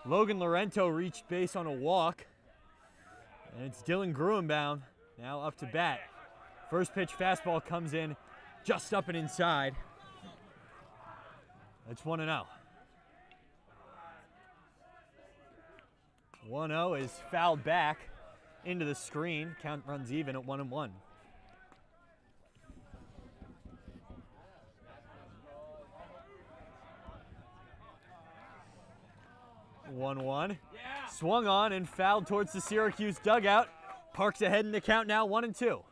Logan Lorento reached base on a walk. And it's Dylan Gruenbaum now up to bat. First pitch fastball comes in just up and inside. It's 1-0. 1-0 is fouled back into the screen. Count runs even at 1-1. 1-1. Swung on and fouled towards the Syracuse dugout. Park's ahead in the count now, 1-2.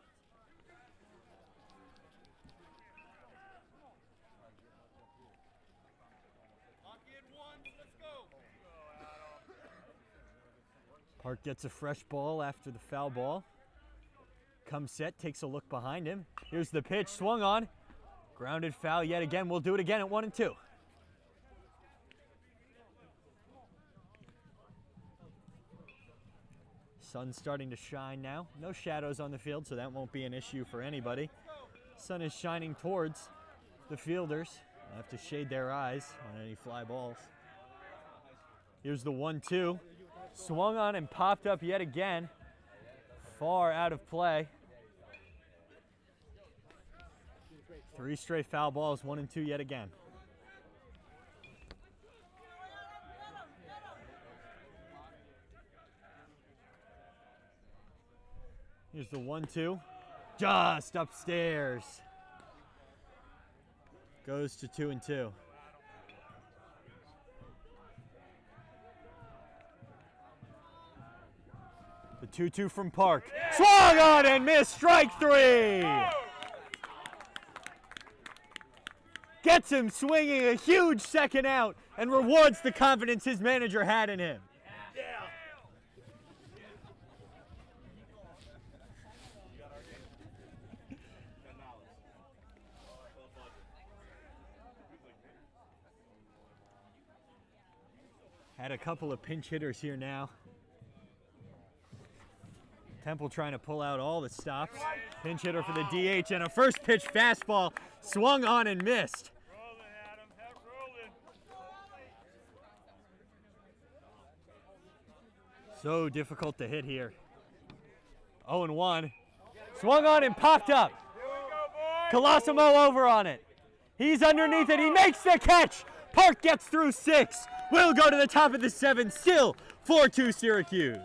Park gets a fresh ball after the foul ball. Comes set, takes a look behind him. Here's the pitch, swung on. Grounded foul yet again. We'll do it again at 1-2. Sun's starting to shine now. No shadows on the field, so that won't be an issue for anybody. Sun is shining towards the fielders. They'll have to shade their eyes on any fly balls. Here's the 1-2. Swung on and popped up yet again. Far out of play. 3 straight foul balls, 1-2 yet again. Here's the 1-2. Just upstairs. Goes to 2-2. The 2-2 from Park. Swung on and missed. Strike 3. Gets him swinging a huge second out and rewards the confidence his manager had in him. Had a couple of pinch hitters here now. Temple trying to pull out all the stops. Pinch hitter for the DH and a first pitch fastball swung on and missed. So difficult to hit here. 0-1. Swung on and popped up. Colosimo over on it. He's underneath it. He makes the catch. Park gets through 6. We'll go to the top of the 7th. Still 4-2 Syracuse.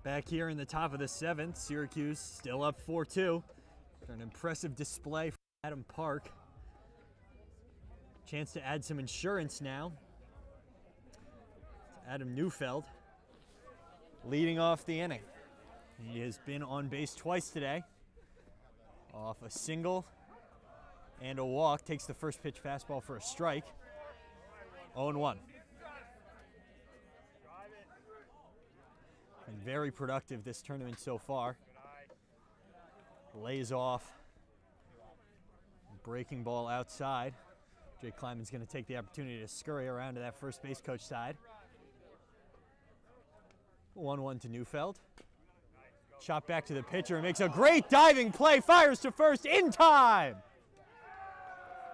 Back here in the top of the 7th, Syracuse still up 4-2. An impressive display from Adam Park. Chance to add some insurance now. It's Adam Neufeld leading off the inning. He has been on base twice today. Off a single and a walk. Takes the first pitch fastball for a strike. 0-1. Been very productive this tournament so far. Lays off. Breaking ball outside. Jake Kleiman's going to take the opportunity to scurry around to that first base coach side. 1-1 to Neufeld. Shot back to the pitcher and makes a great diving play. Fires to first in time.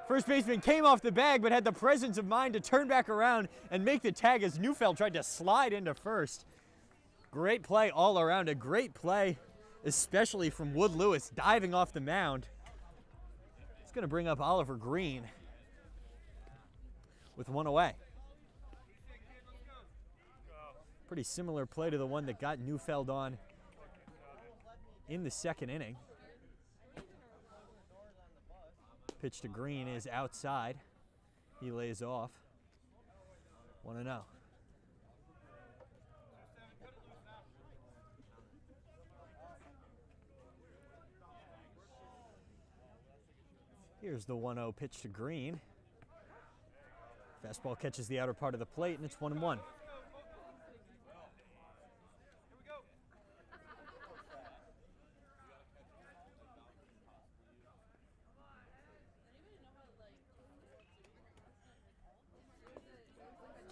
First baseman came off the bag but had the presence of mind to turn back around and make the tag as Neufeld tried to slide into first. Great play all around. A great play, especially from Wood Lewis diving off the mound. It's going to bring up Oliver Green with one away. Pretty similar play to the one that got Neufeld on in the second inning. Pitch to Green is outside. He lays off. 1-0. Here's the 1-0 pitch to Green. Fastball catches the outer part of the plate, and it's 1-1.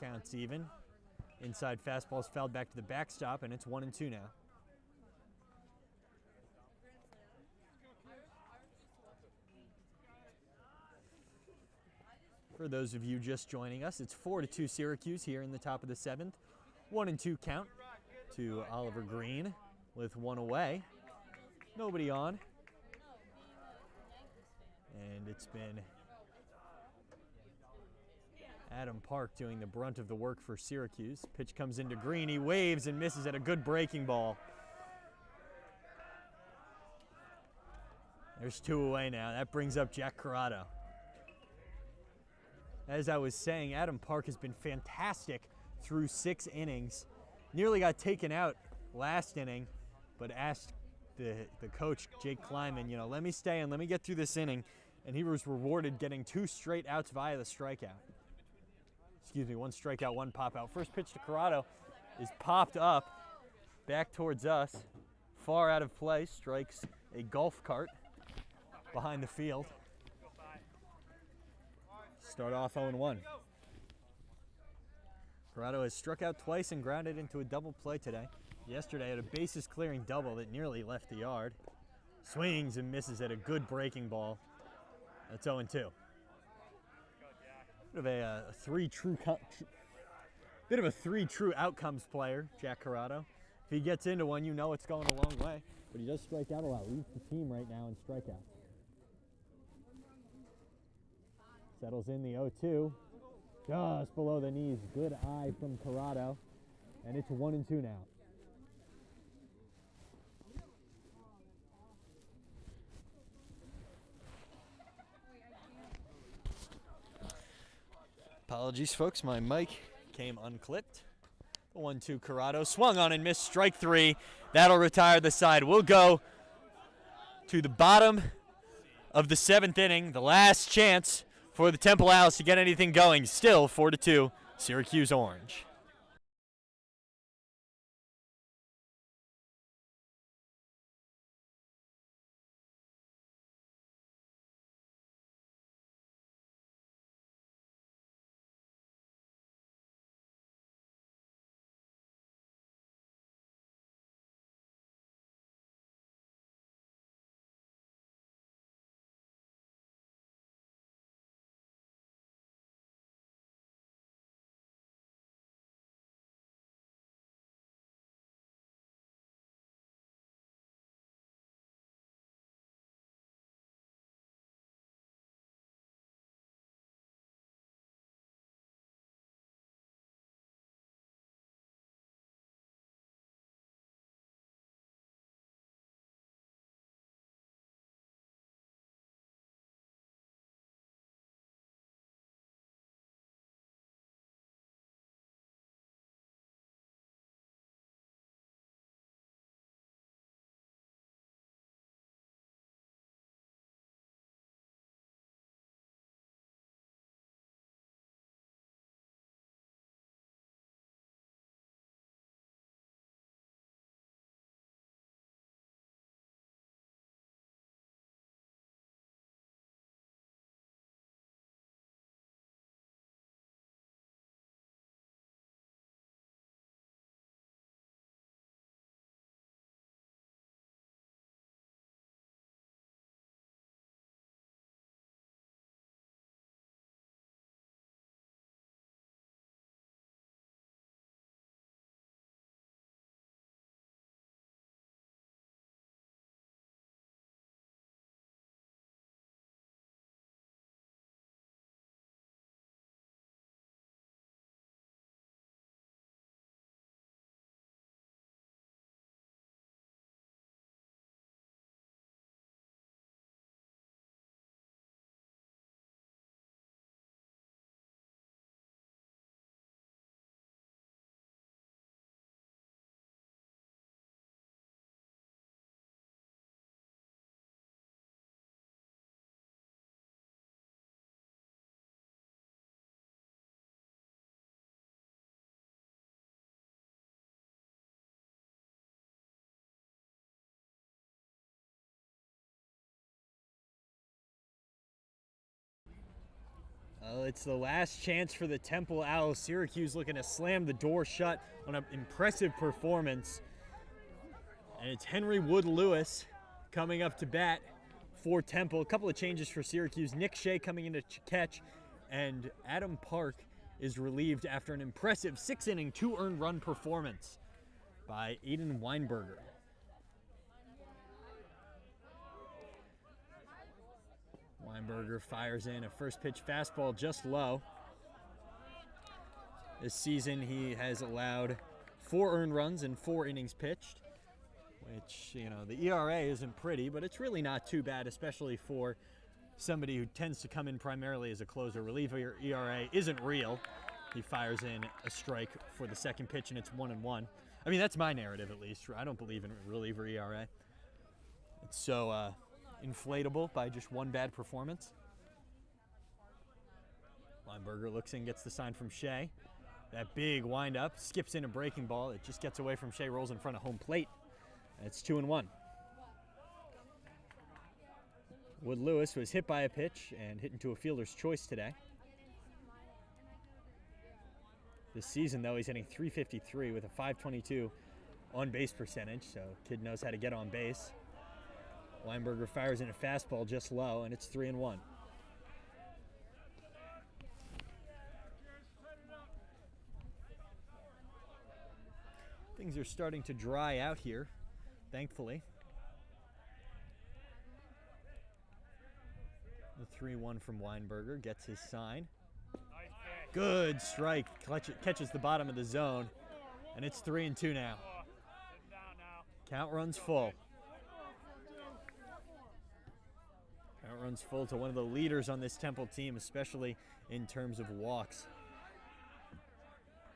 Counts even. Inside fastball's fouled back to the backstop, and it's 1-2 now. For those of you just joining us, it's 4-2 Syracuse here in the top of the 7th. 1-2 count to Oliver Green with one away. Nobody on. And it's been Adam Park doing the brunt of the work for Syracuse. Pitch comes into Green. He waves and misses at a good breaking ball. There's two away now. That brings up Jack Corrado. As I was saying, Adam Park has been fantastic through 6 innings. Nearly got taken out last inning, but asked the coach, Jake Kleiman, let me stay and let me get through this inning. And he was rewarded getting 2 straight outs via the strikeout. Excuse me, 1 strikeout, 1 pop out. First pitch to Corrado is popped up back towards us. Far out of play, strikes a golf cart behind the field. Start off 0-1. Corrado has struck out twice and grounded into a double play today. Yesterday had a bases clearing double that nearly left the yard. Swings and misses at a good breaking ball. That's 0-2. Bit of a three true outcomes player, Jack Corrado. If he gets into one, it's going a long way. But he does strike out a lot. Leads the team right now in strikeouts. Settles in the 0-2. Just below the knees. Good eye from Corrado. And it's 1-2 now. Apologies, folks. My mic came unclipped. 1-2 Corrado. Swung on and missed. Strike 3. That'll retire the side. We'll go to the bottom of the 7th inning. The last chance for the Temple Owls to get anything going. Still 4-2 Syracuse Orange. Well, it's the last chance for the Temple Owls. Syracuse looking to slam the door shut on an impressive performance. And it's Henry Wood-Lewis coming up to bat for Temple. A couple of changes for Syracuse. Nick Shea coming in to catch, and Adam Park is relieved after an impressive 6-inning, 2 earned run performance by Aiden Weinberger. Weinberger fires in a first pitch fastball just low. This season he has allowed 4 earned runs in 4 innings pitched, which, you know, the ERA isn't pretty, but it's really not too bad, especially for somebody who tends to come in primarily as a closer. Reliever ERA isn't real. He fires in a strike for the second pitch and it's 1-1. I mean, that's my narrative at least. I don't believe in reliever ERA. It's so inflatable by just one bad performance. Weinberger looks in, gets the sign from Shea. That big windup, skips in a breaking ball. It just gets away from Shea, rolls in front of home plate. It's 2-1. Wood-Lewis was hit by a pitch and hit into a fielder's choice today. This season, though, he's hitting .353 with a .522 on-base percentage, so kid knows how to get on base. Weinberger fires in a fastball just low, and it's 3-1. Things are starting to dry out here, thankfully. The 3-1 from Weinberger gets his sign. Good strike, catches the bottom of the zone, and it's 3-2 now. Count runs full. Count runs full to one of the leaders on this Temple team, especially in terms of walks.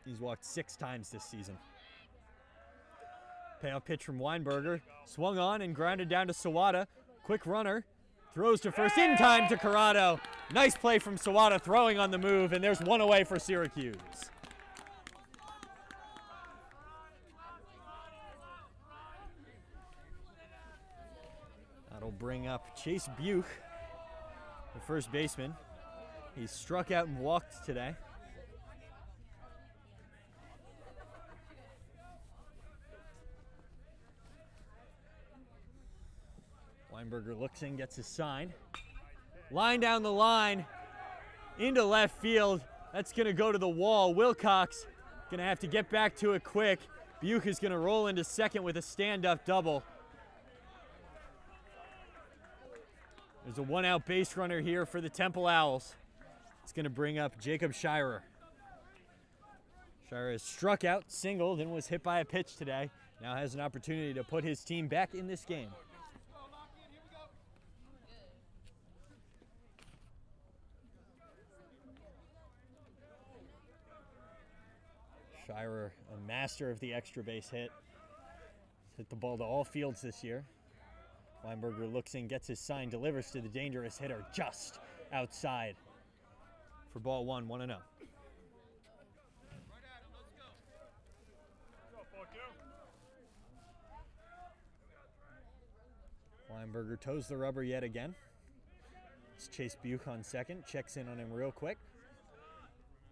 He's walked 6 times this season. Payoff pitch from Weinberger, swung on and grounded down to Sawada. Quick runner, throws to first in time to Corrado. Nice play from Sawada, throwing on the move, and there's 1 away for Syracuse. That'll bring up Chase Buch, the first baseman. He's struck out and walked today. Weinberger looks in, gets his sign. Line down the line, into left field. That's gonna go to the wall. Wilcox gonna have to get back to it quick. Buch is gonna roll into second with a stand-up double. There's a 1-out base runner here for the Temple Owls. It's gonna bring up Jacob Shirer. Shirer has struck out, singled, and was hit by a pitch today. Now has an opportunity to put his team back in this game. Shirer, a master of the extra base hit. He's hit the ball to all fields this year. Weinberger looks in, gets his sign, delivers to the dangerous hitter just outside for ball 1, 1-0. Weinberger toes the rubber yet again. It's Chase Buch on second, checks in on him real quick.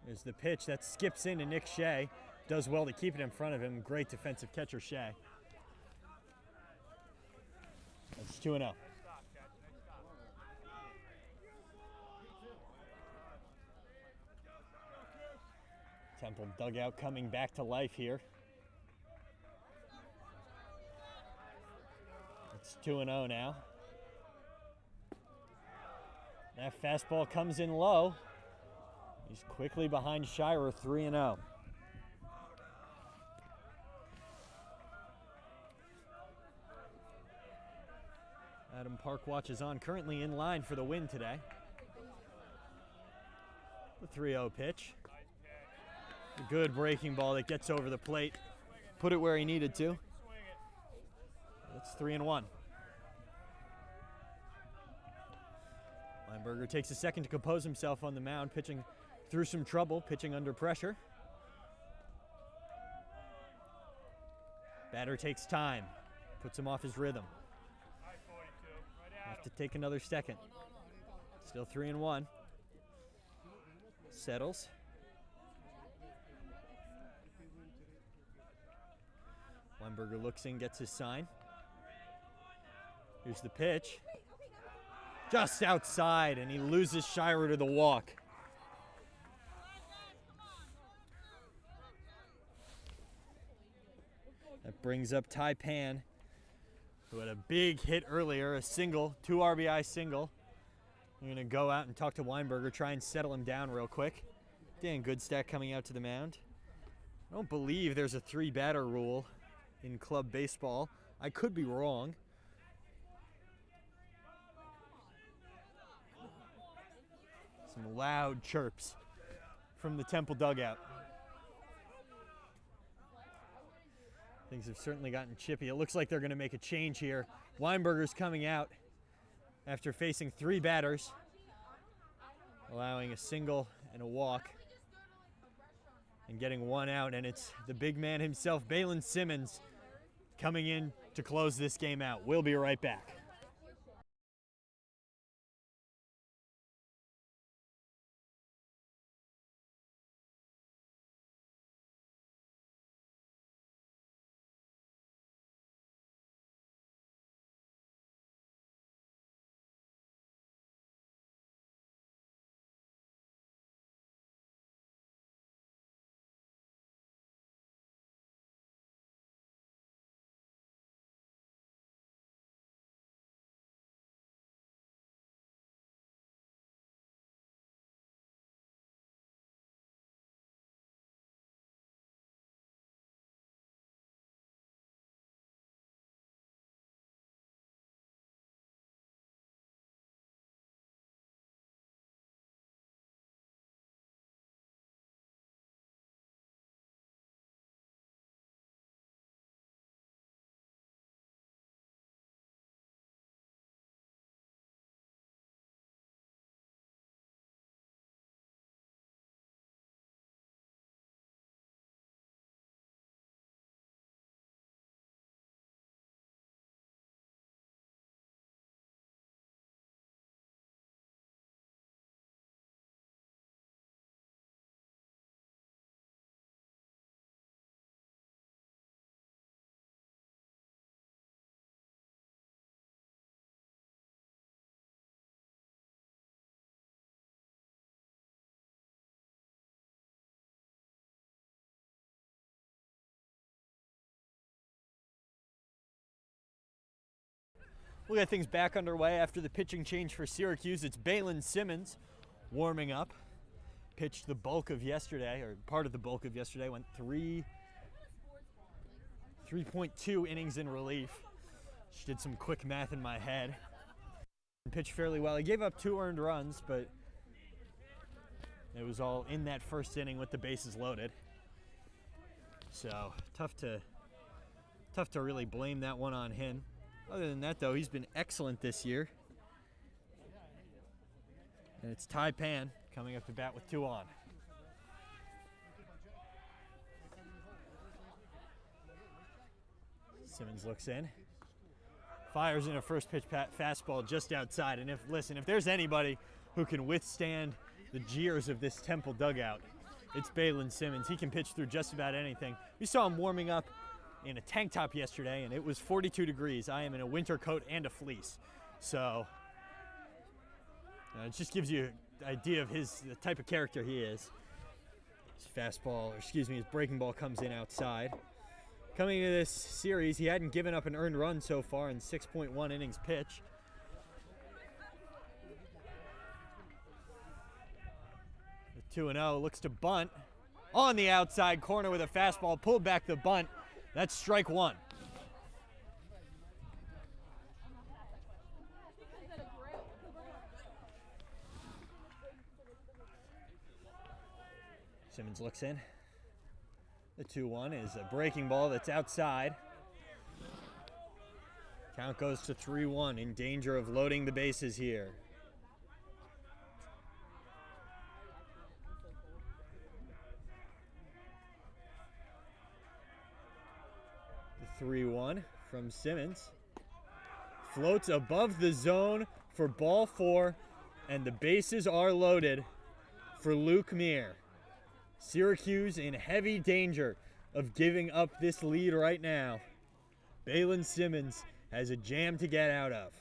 There's the pitch that skips into Nick Shea. Does well to keep it in front of him. Great defensive catcher, Shea. It's 2-0. Temple dugout coming back to life here. It's 2-0 now. That fastball comes in low. He's quickly behind Shirer, 3-0. Adam Park watches on, currently in line for the win today. The 3-0 pitch. A good breaking ball that gets over the plate. Put it where he needed to. It's 3-1. Weinberger takes a second to compose himself on the mound, pitching through some trouble, pitching under pressure. Batter takes time, puts him off his rhythm. Have to take another second. Still 3-1. settles. Weinberger looks in, gets his sign. Here's the pitch. Just outside, and he loses Shirer to the walk. That brings up Ty Pan, who had a big hit earlier, a single, 2 RBI single. I'm going to go out and talk to Weinberger, try and settle him down real quick. Dan Goodstack coming out to the mound. I don't believe there's a 3-batter rule in club baseball. I could be wrong. Some loud chirps from the Temple dugout. Things have certainly gotten chippy. It looks like they're going to make a change here. Weinberger's coming out after facing 3 batters, allowing a single and a walk and getting 1 out. And it's the big man himself, Balin Simmons, coming in to close this game out. We'll be right back. We'll get things back underway after the pitching change for Syracuse. It's Balin Simmons warming up. Pitched the bulk of yesterday, or part of the bulk of yesterday, went 3.2 innings in relief. Just did some quick math in my head. Pitched fairly well. He gave up 2 earned runs, but it was all in that first inning with the bases loaded. So tough to really blame that one on him. Other than that, though, he's been excellent this year. And it's Ty Pan coming up to bat with 2 on. Simmons looks in. Fires in a first pitch fastball just outside. And if there's anybody who can withstand the jeers of this Temple dugout, it's Balin Simmons. He can pitch through just about anything. We saw him warming up in a tank top yesterday, and it was 42 degrees. I am in a winter coat and a fleece. So it just gives you an idea of the type of character he is. His breaking ball comes in outside. Coming into this series, he hadn't given up an earned run so far in 6.1 innings pitched. The 2-0 looks to bunt on the outside corner with a fastball, pulled back the bunt. That's strike 1. Simmons looks in. The 2-1 is a breaking ball that's outside. Count goes to 3-1, in danger of loading the bases here. The 3-1 from Simmons. Floats above the zone for ball 4, and the bases are loaded for Luke Meir. Syracuse in heavy danger of giving up this lead right now. Balin Simmons has a jam to get out of.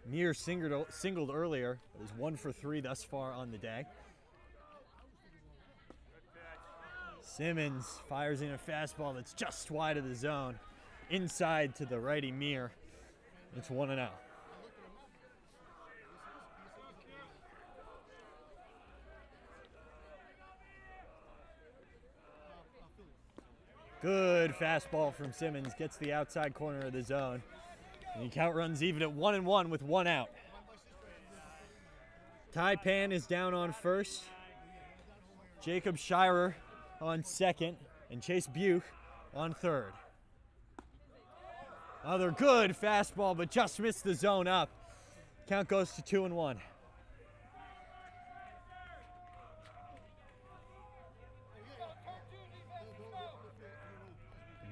Meir singled earlier, but is 1 for 3 thus far on the day. Simmons fires in a fastball that's just wide of the zone. Inside to the righty Meir. It's 1-0. Good fastball from Simmons, gets the outside corner of the zone. And the count runs even at 1-1 with 1 out. Ty Pan is down on first. Jacob Shirer on second. And Chase Buch on third. Another good fastball, but just missed the zone up. Count goes to 2-1.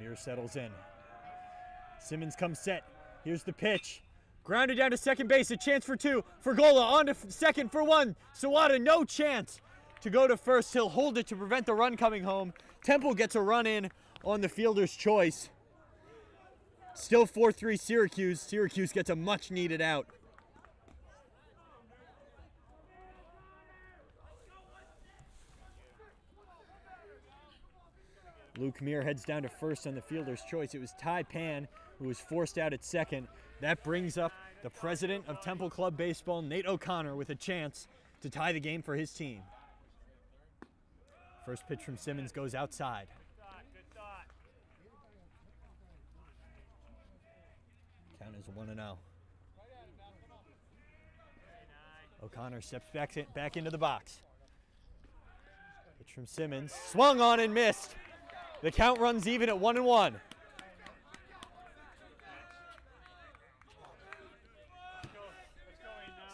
Meir settles in. Simmons comes set. Here's the pitch. Grounded down to second base. A chance for 2. Fergola on to second for 1. Sawada, no chance to go to first. He'll hold it to prevent the run coming home. Temple gets a run in on the fielder's choice. Still 4-3 Syracuse. Syracuse gets a much needed out. Luke Meir heads down to first on the fielder's choice. It was Ty Pan who was forced out at second. That brings up the president of Temple Club Baseball, Nate O'Connor, with a chance to tie the game for his team. First pitch from Simmons goes outside. Count is 1-0. O'Connor steps back into the box. Pitch from Simmons. Swung on and missed. The count runs even at 1-1.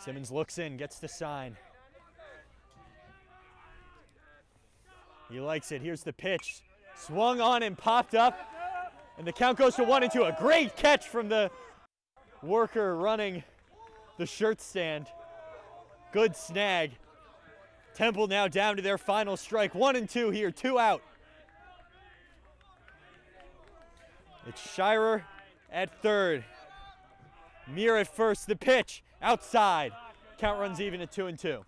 Simmons looks in, gets the sign. He likes it. Here's the pitch. Swung on and popped up. And the count goes to 1-2. A great catch from the worker running the shirt stand. Good snag. Temple now down to their final strike. 1-2 here, 2 out. It's Shirer at third. Meir at first. The pitch outside. Count runs even at 2-2.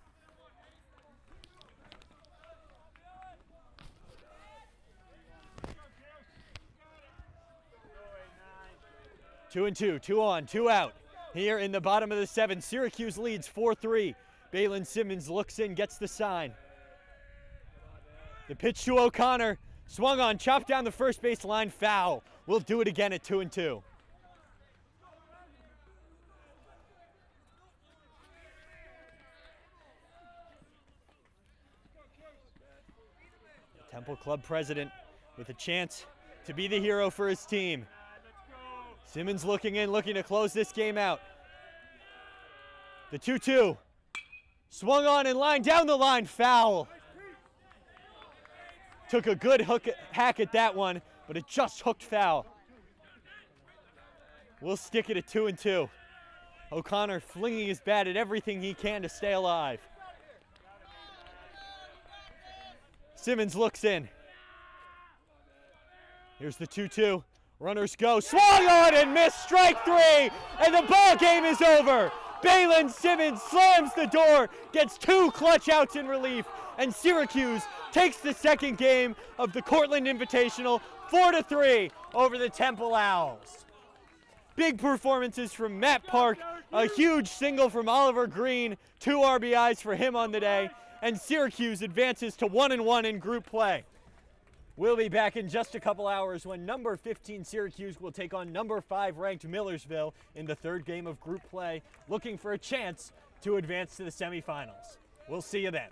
2-2, 2 on, 2 out. Here in the bottom of the 7th, Syracuse leads 4-3. Balin Simmons looks in, gets the sign. The pitch to O'Connor. Swung on, chopped down the first base line, foul. We'll do it again at 2-2. Temple Club president with a chance to be the hero for his team. Simmons looking in, looking to close this game out. The 2-2. Swung on and line down the line, foul. Took a good hack at that one, but it just hooked foul. We'll stick it at 2-2. O'Connor flinging his bat at everything he can to stay alive. Simmons looks in. Here's the 2-2. Runners go. Swung on and missed. Strike 3. And the ball game is over. Balin Simmons slams the door, gets 2 clutch outs in relief, and Syracuse takes the second game of the Cortland Invitational 4-3 over the Temple Owls. Big performances from Matt Park, a huge single from Oliver Green, 2 RBIs for him on the day, and Syracuse advances to 1-1 in group play. We'll be back in just a couple hours when number 15 Syracuse will take on number 5 ranked Millersville in the 3rd game of group play, looking for a chance to advance to the semifinals. We'll see you then.